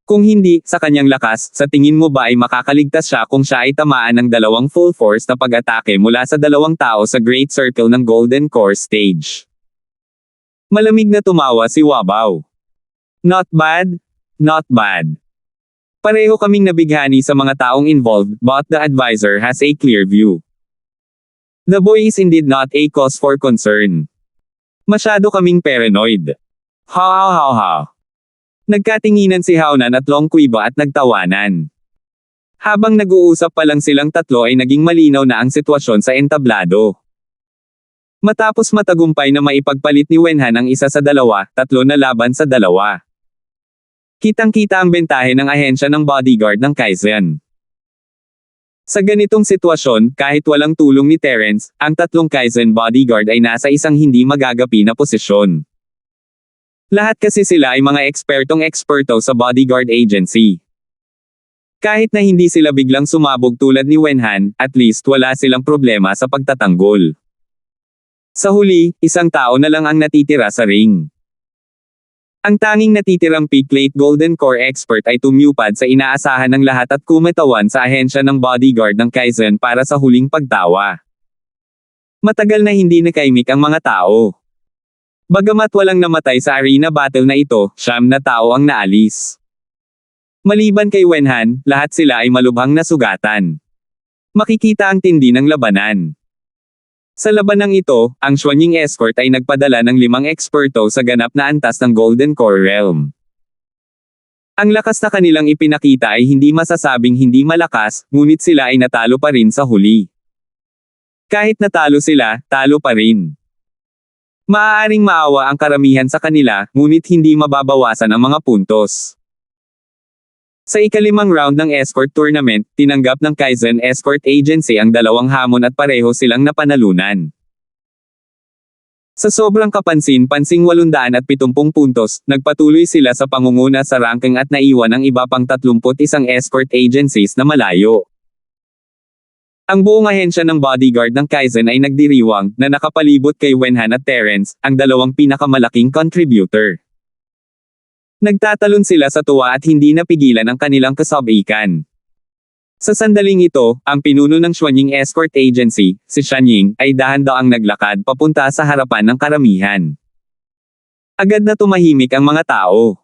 Kung hindi, sa kanyang lakas, sa tingin mo ba ay makakaligtas siya kung siya ay tamaan ng dalawang full force na pag-atake mula sa dalawang tao sa Great Circle ng Golden Core Stage? Malamig na tumawa si Wabaw. Not bad? Not bad. Pareho kaming nabighani sa mga taong involved, but the advisor has a clear view. The boy is indeed not a cause for concern. Masyado kaming paranoid. Ha ha ha ha. Nagkatinginan si Haonan at Long Quiba at nagtawanan. Habang nag-uusap pa lang silang tatlo ay naging malinaw na ang sitwasyon sa entablado. Matapos matagumpay na maipagpalit ni Wenhan ang isa sa dalawa, tatlo na laban sa dalawa. Kitang-kita ang bentahe ng ahensya ng bodyguard ng Kaizen. Sa ganitong sitwasyon, kahit walang tulong ni Terence, ang tatlong Kaizen bodyguard ay nasa isang hindi magagapi na posisyon. Lahat kasi sila ay mga eksperto sa bodyguard agency. Kahit na hindi sila biglang sumabog tulad ni Wenhan, at least wala silang problema sa pagtatanggol. Sa huli, isang tao na lang ang natitira sa ring. Ang tanging natitirang P-Plate Golden Core expert ay tumupad sa inaasahan ng lahat at kumitawan sa ahensya ng bodyguard ng Kaizen para sa huling pagtawa. Matagal na hindi nakaimik ang mga tao. Bagamat walang namatay sa arena battle na ito, 9 na tao ang naalis. Maliban kay Wenhan, lahat sila ay malubhang nasugatan. Makikita ang tindi ng labanan. Sa labanang ito, ang Xuanying Escort ay nagpadala ng 5 eksperto sa ganap na antas ng Golden Core Realm. Ang lakas na kanilang ipinakita ay hindi masasabing hindi malakas, ngunit sila ay natalo pa rin sa huli. Kahit natalo sila, talo pa rin. Maaaring maawa ang karamihan sa kanila, ngunit hindi mababawasan ang mga puntos. Sa ika-5 round ng escort tournament, tinanggap ng Kaizen Escort Agency ang 2 hamon at pareho silang napanalunan. Sa sobrang kapansin-pansing 870 puntos, nagpatuloy sila sa pangunguna sa ranking at naiwan ang iba pang 31 escort agencies na malayo. Ang buong ahensya ng bodyguard ng Kaizen ay nagdiriwang, na nakapalibot kay Wenhan at Terence, ang 2 pinakamalaking contributor. Nagtatalon sila sa tuwa at hindi napigilan ang kanilang kasabikan. Sa sandaling ito, ang pinuno ng Xuanying Escort Agency, si Shanying, ay dahan-daang naglakad papunta sa harapan ng karamihan. Agad na tumahimik ang mga tao.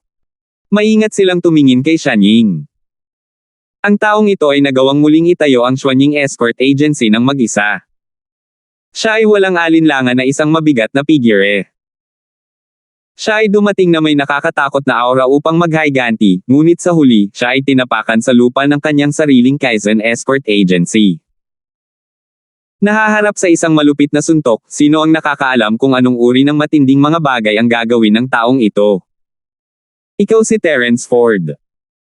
Maingat silang tumingin kay Shanying. Ang taong ito ay nagawang muling itayo ang Xuanying Escort Agency ng mag-isa. Siya ay walang alinlangan na isang mabigat na figure. Siya ay dumating na may nakakatakot na aura upang maghiganti, ngunit sa huli, siya ay tinapakan sa lupa ng kanyang sariling Kaizen Escort Agency. Nahaharap sa isang malupit na suntok, sino ang nakakaalam kung anong uri ng matinding mga bagay ang gagawin ng taong ito? Ikaw si Terence Ford.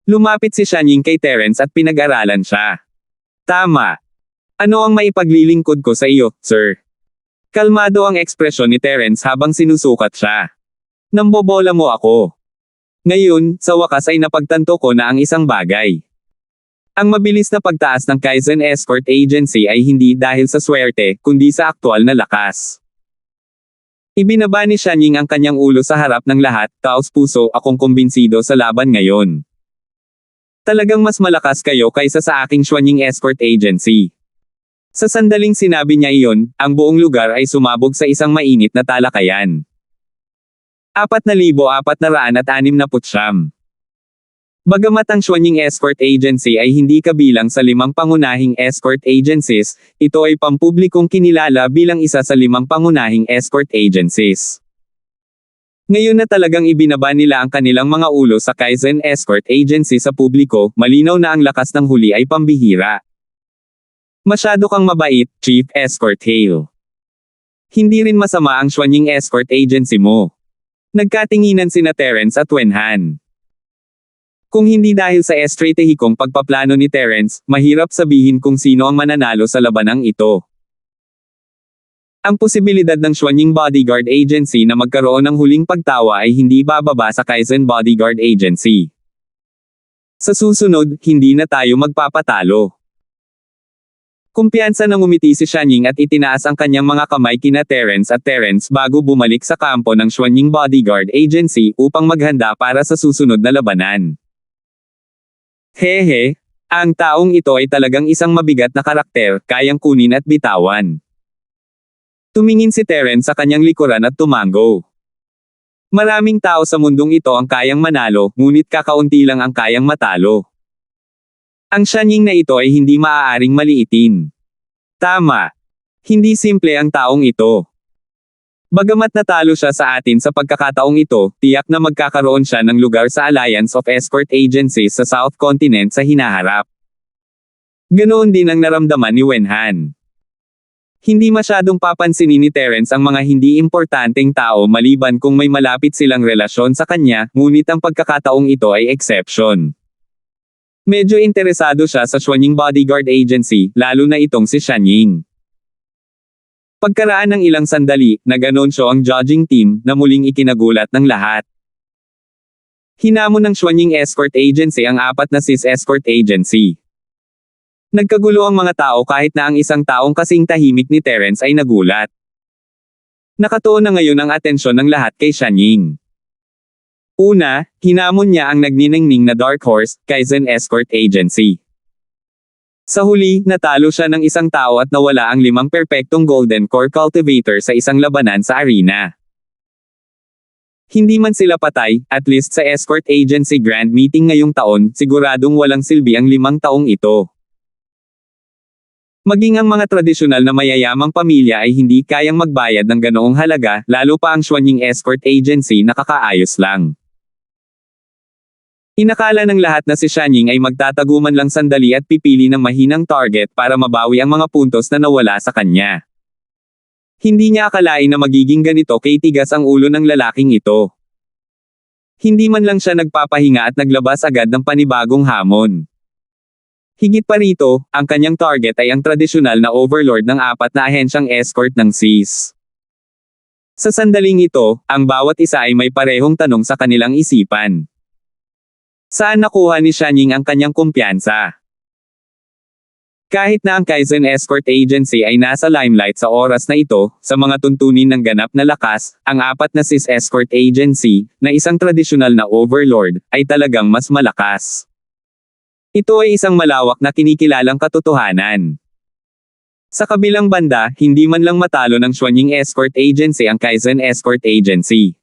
Lumapit si Shanying kay Terence at pinag-aralan siya. Tama. Ano ang maipaglilingkod ko sa iyo, sir? Kalmado ang ekspresyon ni Terence habang sinusukat siya. Nambobola mo ako. Ngayon, sa wakas ay napagtanto ko na ang isang bagay. Ang mabilis na pagtaas ng Kaizen Escort Agency ay hindi dahil sa swerte, kundi sa aktual na lakas. Ibinaba ni Shanying ang kanyang ulo sa harap ng lahat, taos puso, akong kumbinsido sa laban ngayon. Talagang mas malakas kayo kaysa sa aking Xuanying Escort Agency. Sa sandaling sinabi niya iyon, ang buong lugar ay sumabog sa isang mainit na talakayan. 4,469. Bagamat ang Xuanying Escort Agency ay hindi kabilang sa 5 pangunahing escort agencies, ito ay pampublikong kinilala bilang isa sa 5 pangunahing escort agencies. Ngayon na talagang ibinaba nila ang kanilang mga ulo sa Kaizen Escort Agency sa publiko, malinaw na ang lakas ng huli ay pambihira. Masyado kang mabait, Chief Escort Hale. Hindi rin masama ang Xuanying Escort Agency mo. Nagkatinginan sina Terence at Wenhan. Kung hindi dahil sa estratehikong pagpaplano ni Terence, mahirap sabihin kung sino ang mananalo sa labanang ito. Ang posibilidad ng Xuanying Bodyguard Agency na magkaroon ng huling pagtawa ay hindi bababa sa Kaizen Bodyguard Agency. Sa susunod, hindi na tayo magpapatalo. Kumpiyansa nang umiti si Xianying at itinaas ang kanyang mga kamay kina Terence at Terence bago bumalik sa kampo ng Xuanying Bodyguard Agency upang maghanda para sa susunod na labanan. Hehe, ang taong ito ay talagang isang mabigat na karakter, kayang kunin at bitawan. Tumingin si Terence sa kanyang likuran at tumango. Maraming tao sa mundong ito ang kayang manalo, ngunit kakaunti lang ang kayang matalo. Ang Xianying na ito ay hindi maaaring maliitin. Tama. Hindi simple ang taong ito. Bagamat natalo siya sa atin sa pagkakataong ito, tiyak na magkakaroon siya ng lugar sa Alliance of Escort Agencies sa South Continent sa hinaharap. Ganoon din ang naramdaman ni Wenhan. Hindi masyadong papansinin ni Terence ang mga hindi importanteng tao maliban kung may malapit silang relasyon sa kanya, ngunit ang pagkakataong ito ay exception. Medyo interesado siya sa Xuanying Bodyguard Agency, lalo na itong si Xianying. Pagkaraan ng ilang sandali, nag-anunsyo ang judging team na muling ikinagulat ng lahat. Hinamon ng Xuanying Escort Agency ang 4 na CIS Escort Agency. Nagkagulo ang mga tao kahit na ang isang taong kasing tahimik ni Terence ay nagulat. Nakatuon na ngayon ang atensyon ng lahat kay Xianying. Una, hinamon niya ang nagniningning na Dark Horse, Kaizen Escort Agency. Sa huli, natalo siya ng isang tao at nawala ang 5 perpektong Golden Core Cultivator sa isang labanan sa arena. Hindi man sila patay, at least sa Escort Agency Grand Meeting ngayong taon, siguradong walang silbi ang 5 taong ito. Maging ang mga tradisyonal na mayayamang pamilya ay hindi kayang magbayad ng ganoong halaga, lalo pa ang Xuanying Escort Agency na kakaayos lang. Inakala ng lahat na si Xianying ay magtataguman lang sandali at pipili ng mahinang target para mabawi ang mga puntos na nawala sa kanya. Hindi niya akalain na magiging ganito katigas ang ulo ng lalaking ito. Hindi man lang siya nagpapahinga at naglabas agad ng panibagong hamon. Higit pa rito, ang kanyang target ay ang tradisyonal na overlord ng 4 na ahensyang escort ng CIS. Sa sandaling ito, ang bawat isa ay may parehong tanong sa kanilang isipan. Saan nakuha ni Xianying ang kanyang kumpiyansa? Kahit na ang Kaizen Escort Agency ay nasa limelight sa oras na ito, sa mga tuntunin ng ganap na lakas, ang 4 na CIS Escort Agency, na isang tradisyonal na overlord, ay talagang mas malakas. Ito ay isang malawak na kinikilalang katotohanan. Sa kabilang banda, hindi man lang matalo ng Xuanying Escort Agency ang Kaizen Escort Agency.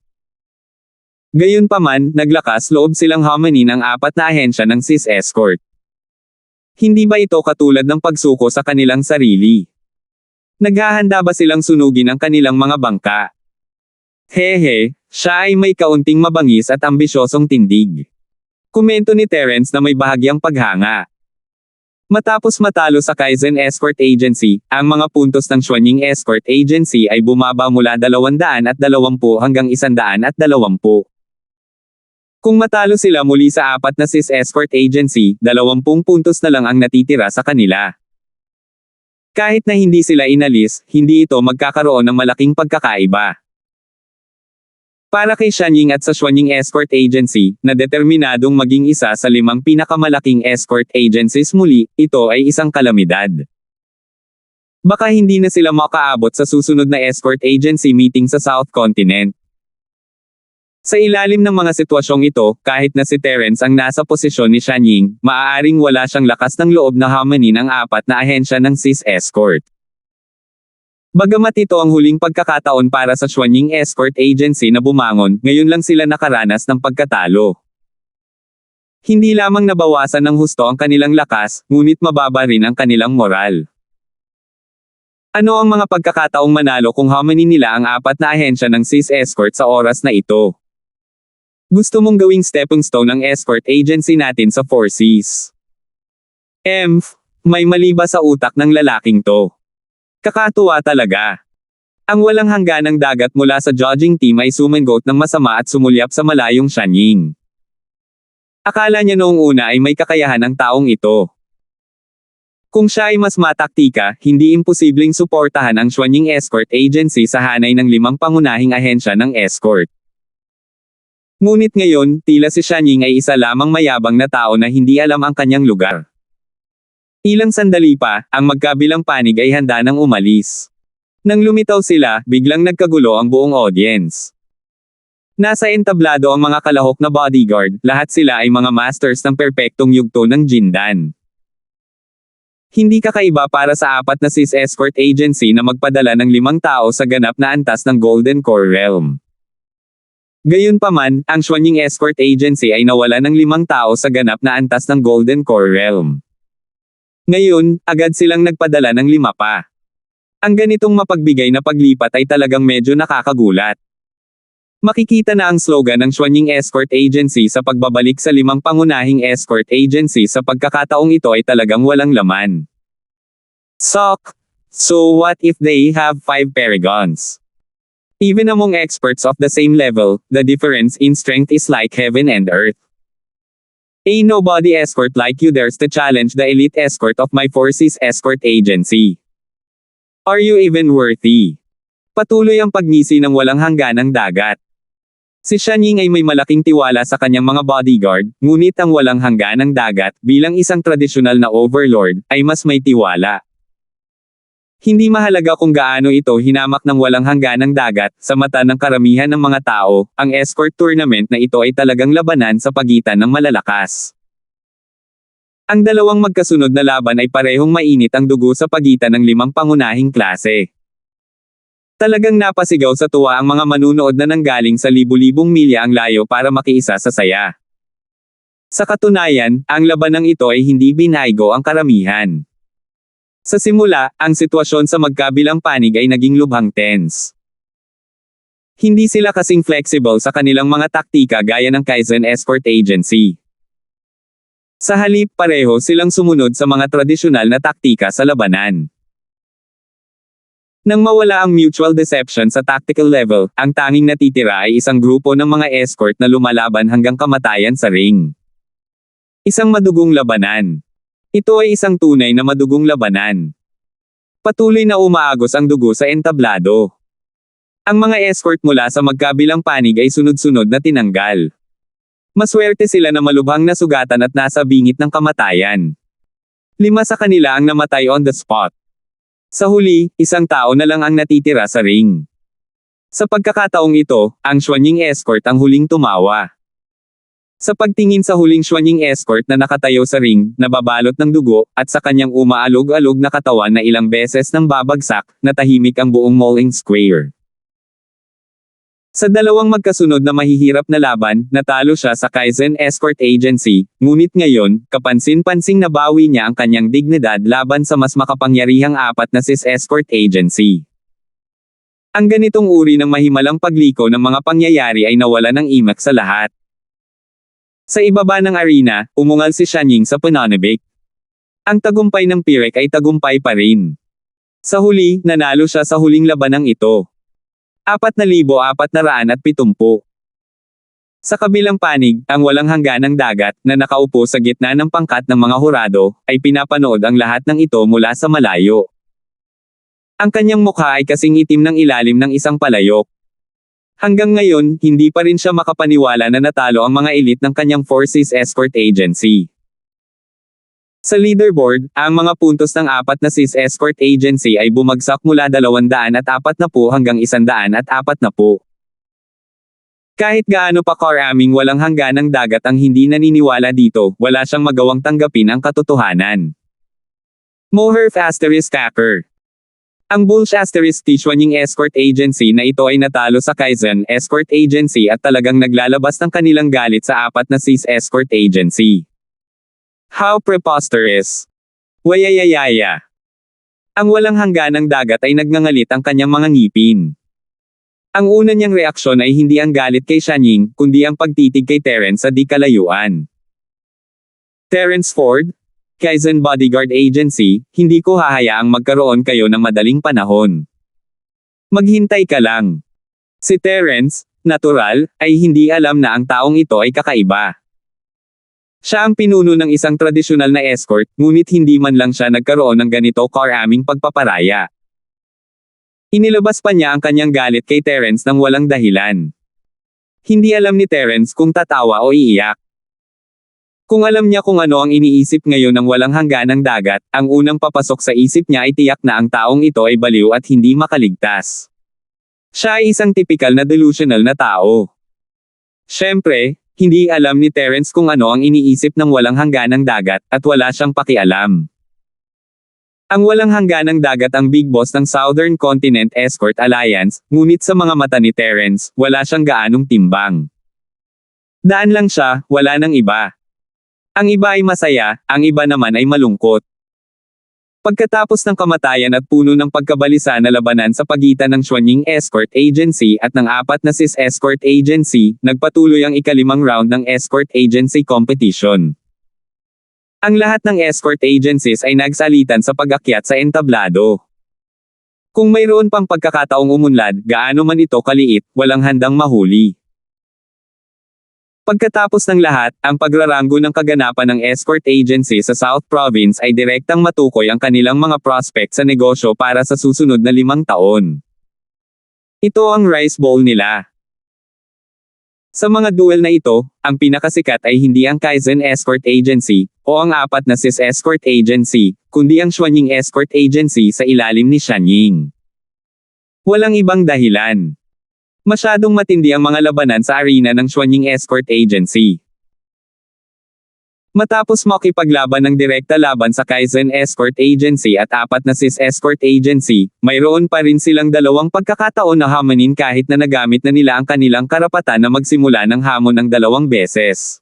Gayunpaman, naglakas loob silang hamanin ang 4 na ahensya ng CIS Escort. Hindi ba ito katulad ng pagsuko sa kanilang sarili? Naghahanda ba silang sunugin ang kanilang mga bangka? Hehe, siya ay may kaunting mabangis at ambisyosong tindig. Komento ni Terence na may bahagyang paghanga. Matapos matalo sa Kaizen Escort Agency, ang mga puntos ng Xuanying Escort Agency ay bumaba mula 220 hanggang 120. Kung matalo sila muli sa 4 na CIS Escort Agency, 20 puntos na lang ang natitira sa kanila. Kahit na hindi sila inalis, hindi ito magkakaroon ng malaking pagkakaiba. Para kay Xianying at sa Xuanying Escort Agency, na determinadong maging isa sa 5 pinakamalaking escort agencies muli, ito ay isang kalamidad. Baka hindi na sila makaabot sa susunod na escort agency meeting sa South Continent. Sa ilalim ng mga sitwasyong ito, kahit na si Terence ang nasa posisyon ni Xianying, maaaring wala siyang lakas ng loob na hamanin ang 4 na ahensya ng CIS Escort. Bagamat ito ang huling pagkakataon para sa Xuanying Escort Agency na bumangon, ngayon lang sila nakaranas ng pagkatalo. Hindi lamang nabawasan ng husto ang kanilang lakas, ngunit mababa rin ang kanilang moral. Ano ang mga pagkakataong manalo kung hamanin nila ang 4 na ahensya ng CIS Escort sa oras na ito? Gusto mong gawing stepping stone ng escort agency natin sa 4 Cs? May mali ba sa utak ng lalaking to? Kakatuwa talaga. Ang walang hangganang dagat mula sa judging team ay sumangot ng masama at sumulyap sa malayong Xianying. Akala niya noong una ay may kakayahan ang taong ito. Kung siya ay mas mataktika, hindi imposibleng suportahan ang Xuanying Escort Agency sa hanay ng 5 pangunahing ahensya ng escort. Ngunit ngayon, tila si Xianying ay isa lamang mayabang na tao na hindi alam ang kanyang lugar. Ilang sandali pa, ang magkabilang panig ay handa nang umalis. Nang lumitaw sila, biglang nagkagulo ang buong audience. Nasa entablado ang mga kalahok na bodyguard, lahat sila ay mga masters ng perpektong yugto ng Jindan. Hindi kakaiba para sa apat na sis escort agency na magpadala ng 5 tao sa ganap na antas ng Golden Core Realm. Gayunpaman, ang Xuanying Escort Agency ay nawala ng 5 tao sa ganap na antas ng Golden Core Realm. Ngayon, agad silang nagpadala ng 5 pa. Ang ganitong mapagbigay na paglipat ay talagang medyo nakakagulat. Makikita na ang slogan ng Xuanying Escort Agency sa pagbabalik sa 5 pangunahing escort agency sa pagkakataong ito ay talagang walang laman. Sok! So what if they have 5 paragons? Even among experts of the same level, the difference in strength is like heaven and earth. Ain't nobody escort like you dares to challenge the elite escort of my forces escort agency. Are you even worthy? Patuloy ang pagngisi ng walang hangganang dagat. Si Xianying ay may malaking tiwala sa kanyang mga bodyguard, ngunit ang walang hangganang dagat, bilang isang tradisyonal na overlord, ay mas may tiwala. Hindi mahalaga kung gaano ito hinamak ng walang hangganang dagat, sa mata ng karamihan ng mga tao, ang escort tournament na ito ay talagang labanan sa pagitan ng malalakas. Ang dalawang magkasunod na laban ay parehong mainit ang dugo sa pagitan ng 5 pangunahing klase. Talagang napasigaw sa tuwa ang mga manunood na nanggaling sa libu-libong milya ang layo para makiisa sa saya. Sa katunayan, ang labanang ito ay hindi binaygo ang karamihan. Sa simula, ang sitwasyon sa magkabilang panig ay naging lubhang tense. Hindi sila kasing flexible sa kanilang mga taktika gaya ng Kaizen Escort Agency. Sa halip, pareho silang sumunod sa mga tradisyonal na taktika sa labanan. Nang mawala ang mutual deception sa tactical level, ang tanging natitira ay isang grupo ng mga escort na lumalaban hanggang kamatayan sa ring. Isang madugong labanan. Ito ay isang tunay na madugong labanan. Patuloy na umaagos ang dugo sa entablado. Ang mga escort mula sa magkabilang panig ay sunod-sunod na tinanggal. Maswerte sila na malubhang nasugatan at nasa bingit ng kamatayan. 5 sa kanila ang namatay on the spot. Sa huli, 1 tao na lang ang natitira sa ring. Sa pagkakataong ito, ang Xuanying Escort ang huling tumawa. Sa pagtingin sa huling Xuanying Escort na nakatayo sa ring, nababalot ng dugo, at sa kanyang umaalog-alog na katawan na ilang beses nang babagsak, natahimik ang buong Mauling Square. Sa dalawang magkasunod na mahihirap na laban, natalo siya sa Kaizen Escort Agency, ngunit ngayon, kapansin-pansing nabawi niya ang kanyang dignidad laban sa mas makapangyarihang 4 na sis Escort Agency. Ang ganitong uri ng mahimalang pagliko ng mga pangyayari ay nawala ng imak sa lahat. Sa ibaba ng arena, umungal si Xianying sa pananabik. Ang tagumpay ng Pirek ay tagumpay pa rin. Sa huli, nanalo siya sa huling labanang ito. 4,470. Sa kabilang panig, ang walang hangganang dagat, na nakaupo sa gitna ng pangkat ng mga hurado, ay pinapanood ang lahat ng ito mula sa malayo. Ang kanyang mukha ay kasing itim ng ilalim ng isang palayok. Hanggang ngayon, hindi pa rin siya makapaniwala na natalo ang mga elite ng kanyang Forces Escort Agency. Sa leaderboard, ang mga puntos ng 4 na sis Escort Agency ay bumagsak mula 240 hanggang 140. Kahit gaano pa karaming walang hangganang dagat ang hindi naniniwala dito, wala siyang magawang tanggapin ang katotohanan. Moherf Asterisk Hacker. Ang Bulsh Asterisk Xuanying Escort Agency na ito ay natalo sa Kaizen Escort Agency at talagang naglalabas ng kanilang galit sa 4 na sis Escort Agency. How preposterous! Wayayayaya! Ang walang hangganang dagat ay nagngangalit ang kanyang mga ngipin. Ang una niyang reaksyon ay hindi ang galit kay Xianying, kundi ang pagtitig kay Terence sa di kalayuan. Terence Ford, Kaizen Bodyguard Agency, hindi ko hahayaang magkaroon kayo ng madaling panahon. Maghintay ka lang. Si Terence, natural, ay hindi alam na ang taong ito ay kakaiba. Siya ang pinuno ng isang tradisyonal na escort, ngunit hindi man lang siya nagkaroon ng ganito karaming pagpaparaya. Inilabas pa niya ang kanyang galit kay Terence nang walang dahilan. Hindi alam ni Terence kung tatawa o iiyak. Kung alam niya kung ano ang iniisip ngayon ng walang hangganang dagat, ang unang papasok sa isip niya ay tiyak na ang taong ito ay baliw at hindi makaligtas. Siya ay isang tipikal na delusional na tao. Siyempre, hindi alam ni Terence kung ano ang iniisip ng walang hangganang dagat, at wala siyang pakialam. Ang walang hangganang dagat ang big boss ng Southern Continent Escort Alliance, ngunit sa mga mata ni Terence, wala siyang gaanong timbang. Daan lang siya, wala nang iba. Ang iba ay masaya, ang iba naman ay malungkot. Pagkatapos ng kamatayan at puno ng pagkabalisa na labanan sa pagitan ng Xuanying Escort Agency at ng 4 na SIS Escort Agency, nagpatuloy ang ika-5 round ng Escort Agency Competition. Ang lahat ng escort agencies ay nagsalitan sa pag-akyat sa entablado. Kung mayroon pang pagkakataong umunlad, gaano man ito kaliit, walang handang mahuli. Pagkatapos ng lahat, ang pagraranggo ng kaganapan ng escort agency sa South Province ay direktang matukoy ang kanilang mga prospect sa negosyo para sa susunod na 5 taon. Ito ang rice bowl nila. Sa mga duel na ito, ang pinakasikat ay hindi ang Kaizen Escort Agency, o ang 4 na SIS Escort Agency, kundi ang Xuanying Escort Agency sa ilalim ni Xuanying. Walang ibang dahilan. Masyadong matindi ang mga labanan sa arena ng Xuanying Escort Agency. Matapos makipaglaban ng direkta laban sa Kaizen Escort Agency at 4 na SIS Escort Agency, mayroon pa rin silang 2 pagkakataon na hamanin kahit na nagamit na nila ang kanilang karapatan na magsimula ng hamon ng 2 beses.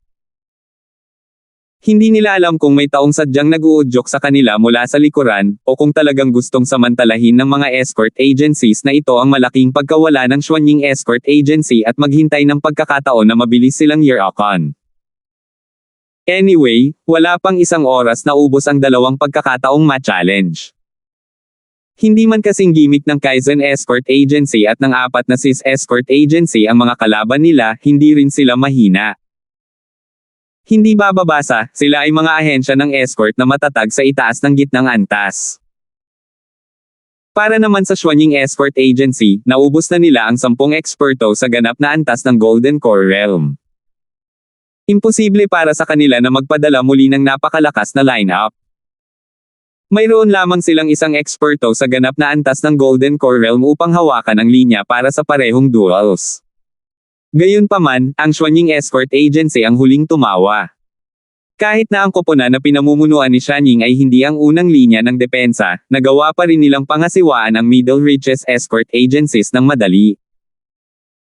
Hindi nila alam kung may taong sadyang nag-uudyok sa kanila mula sa likuran, o kung talagang gustong samantalahin ng mga escort agencies na ito ang malaking pagkawala ng Xuanying Escort Agency at maghintay ng pagkakataon na mabilis silang year-on. Anyway, wala pang 1 oras na ubos ang 2 pagkakataong ma-challenge. Hindi man kasing gimmick ng Kaizen Escort Agency at ng 4 na SIS Escort Agency ang mga kalaban nila, hindi rin sila mahina. Hindi bababasa, sila ay mga ahensya ng escort na matatag sa itaas ng gitnang antas. Para naman sa Xuanying Escort Agency, naubos na nila ang 10 eksperto sa ganap na antas ng Golden Core Realm. Imposible para sa kanila na magpadala muli ng napakalakas na lineup. Mayroon lamang silang 1 eksperto sa ganap na antas ng Golden Core Realm upang hawakan ang linya para sa parehong duels. Gayunpaman, ang Xuanying Escort Agency ang huling tumawa. Kahit na ang koponan na pinamumunuan ni Xuanying ay hindi ang unang linya ng depensa, nagawa pa rin nilang pangasiwaan ang middle reaches escort agencies ng madali.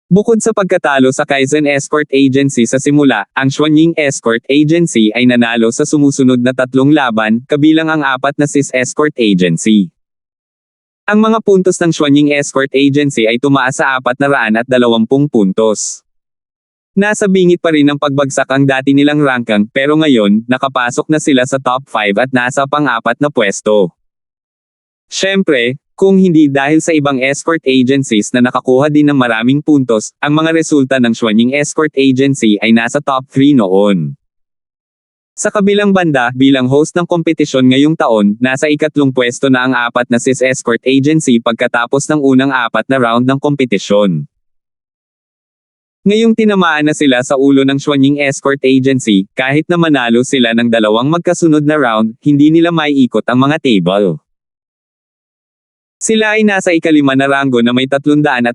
Bukod sa pagkatalo sa Kaizen Escort Agency sa simula, ang Xuanying Escort Agency ay nanalo sa sumusunod na 3 laban, kabilang ang 4 na SIS Escort Agency. Ang mga puntos ng Xuanying Escort Agency ay tumaas sa 420 puntos. Nasa bingit pa rin ng pagbagsak ang dati nilang ranking, pero ngayon, nakapasok na sila sa top 5 at nasa pang-4 na pwesto. Siyempre, kung hindi dahil sa ibang escort agencies na nakakuha din ng maraming puntos, ang mga resulta ng Xuanying Escort Agency ay nasa top 3 noon. Sa kabilang banda, bilang host ng kompetisyon ngayong taon, nasa 3 pwesto na ang 4 na SIS Escort Agency pagkatapos ng unang 4 na round ng kompetisyon. Ngayong tinamaan na sila sa ulo ng Xuanying Escort Agency, kahit na manalo sila ng 2 magkasunod na round, hindi nila maiikot ang mga table. Sila ay nasa ika-5 na ranggo na may 340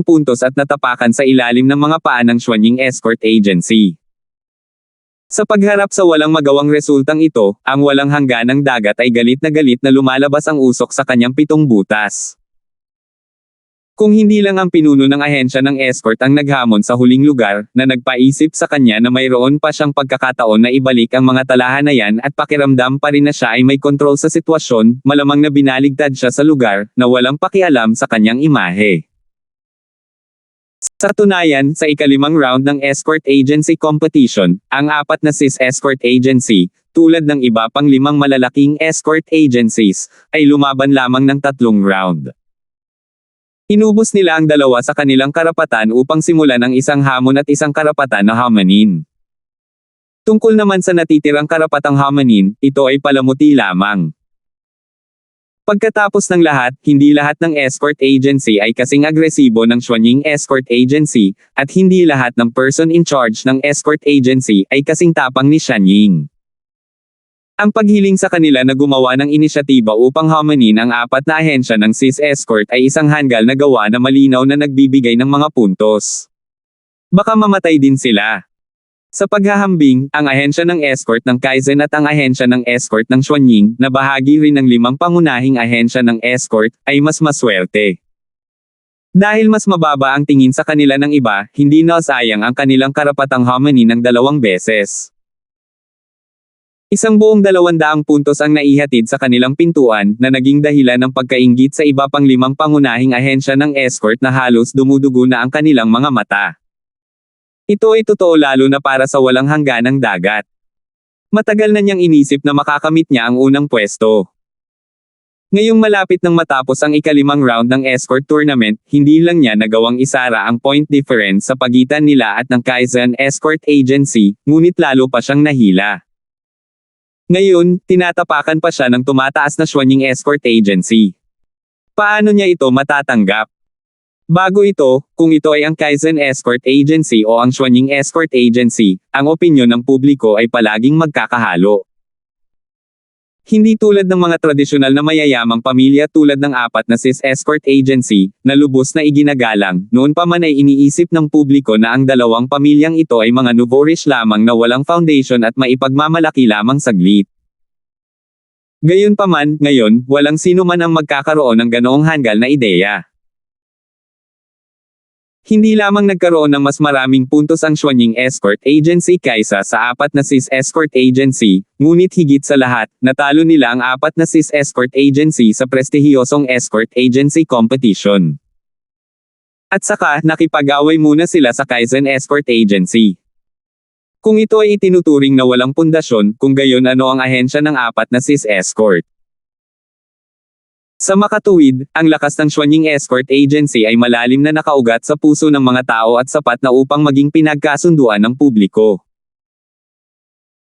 puntos at natapakan sa ilalim ng mga paa ng Xuanying Escort Agency. Sa pagharap sa walang magawang resultang ito, ang walang hangganang dagat ay galit na lumalabas ang usok sa kanyang 7 butas. Kung hindi lang ang pinuno ng ahensya ng escort ang naghamon sa huling lugar, na nagpaisip sa kanya na mayroon pa siyang pagkakataon na ibalik ang mga talahanayan at pakiramdam pa rin na siya ay may kontrol sa sitwasyon, malamang na binaligtad siya sa lugar, na walang pakialam sa kanyang imahe. Sa tunayan, sa ika-5 round ng Escort Agency Competition, ang 4 na SIS Escort Agency, tulad ng iba pang 5 malalaking escort agencies, ay lumaban lamang ng 3 round. Inubos nila ang 2 sa kanilang karapatan upang simulan ang isang hamon at isang karapatan na hamanin. Tungkol naman sa natitirang karapatang hamanin, ito ay palamuti lamang. Pagkatapos ng lahat, hindi lahat ng escort agency ay kasing agresibo ng Xuanying Escort Agency, at hindi lahat ng person in charge ng escort agency ay kasing tapang ni Xuanying. Ang paghiling sa kanila na gumawa ng inisyatiba upang hamanin ang 4 na ahensya ng SIS Escort ay isang hanggal na gawa na malinaw na nagbibigay ng mga puntos. Baka mamatay din sila. Sa paghahambing, ang ahensya ng escort ng Kaizen at ang ahensya ng escort ng Xuanying, na bahagi rin ng 5 pangunahing ahensya ng escort, ay mas maswerte. Dahil mas mababa ang tingin sa kanila ng iba, hindi nasayang ang kanilang karapatang hamanin ng 2 beses. Isang buong 200 puntos ang naihatid sa kanilang pintuan, na naging dahilan ng pagkainggit sa iba pang 5 pangunahing ahensya ng escort na halos dumudugo na ang kanilang mga mata. Ito ay totoo lalo na para sa walang hangganang dagat. Matagal na niyang inisip na makakamit niya ang unang pwesto. Ngayong malapit nang matapos ang ika-5 round ng escort tournament, hindi lang niya nagawang isara ang point difference sa pagitan nila at ng Kaizen Escort Agency, ngunit lalo pa siyang nahila. Ngayon, tinatapakan pa siya ng tumataas na Xuanying Escort Agency. Paano niya ito matatanggap? Bago ito, kung ito ay ang Kaizen Escort Agency o ang Xuanying Escort Agency, ang opinyon ng publiko ay palaging magkakahalo. Hindi tulad ng mga tradisyonal na mayayamang pamilya tulad ng 4 na SIS Escort Agency, na lubos na iginagalang, noon pa man ay iniisip ng publiko na ang 2 pamilyang ito ay mga nouveau-riche lamang na walang foundation at maipagmamalaki lamang saglit. Gayunpaman, ngayon, walang sino man ang magkakaroon ng ganoong hanggal na ideya. Hindi lamang nagkaroon ng mas maraming puntos ang Xuanying Escort Agency kaysa sa 4 na SIS Escort Agency, ngunit higit sa lahat, natalo nila ang 4 na SIS Escort Agency sa prestihiyosong Escort Agency Competition. At saka, nakipag-away muna sila sa Kaizen Escort Agency. Kung ito ay itinuturing na walang pundasyon, kung gayon ano ang ahensya ng 4 na SIS Escort. Sa makatuwid, ang lakas ng Xuanying Escort Agency ay malalim na nakaugat sa puso ng mga tao at sapat na upang maging pinagkasunduan ng publiko.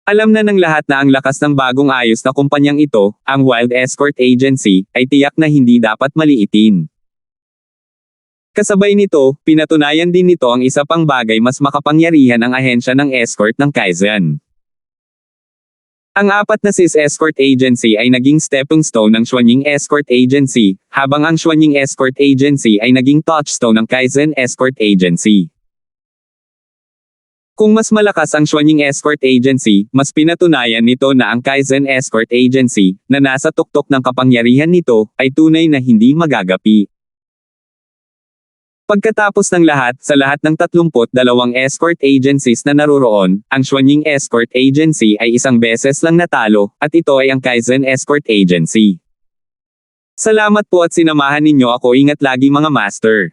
Alam na ng lahat na ang lakas ng bagong ayos na kumpanyang ito, ang Wild Escort Agency, ay tiyak na hindi dapat maliitin. Kasabay nito, pinatunayan din nito ang isa pang bagay mas makapangyarihan ang ahensya ng escort ng Kaizen. Ang 4 na SIS Escort Agency ay naging stepping stone ng Xuanying Escort Agency, habang ang Xuanying Escort Agency ay naging touchstone ng Kaizen Escort Agency. Kung mas malakas ang Xuanying Escort Agency, mas pinatunayan nito na ang Kaizen Escort Agency, na nasa tuktok ng kapangyarihan nito, ay tunay na hindi magagapi. Pagkatapos ng lahat, sa lahat ng 32 escort agencies na naroroon, ang Xuanying Escort Agency ay isang beses lang natalo, at ito ay ang Kaizen Escort Agency. Salamat po at sinamahan ninyo ako. Ingat lagi mga master.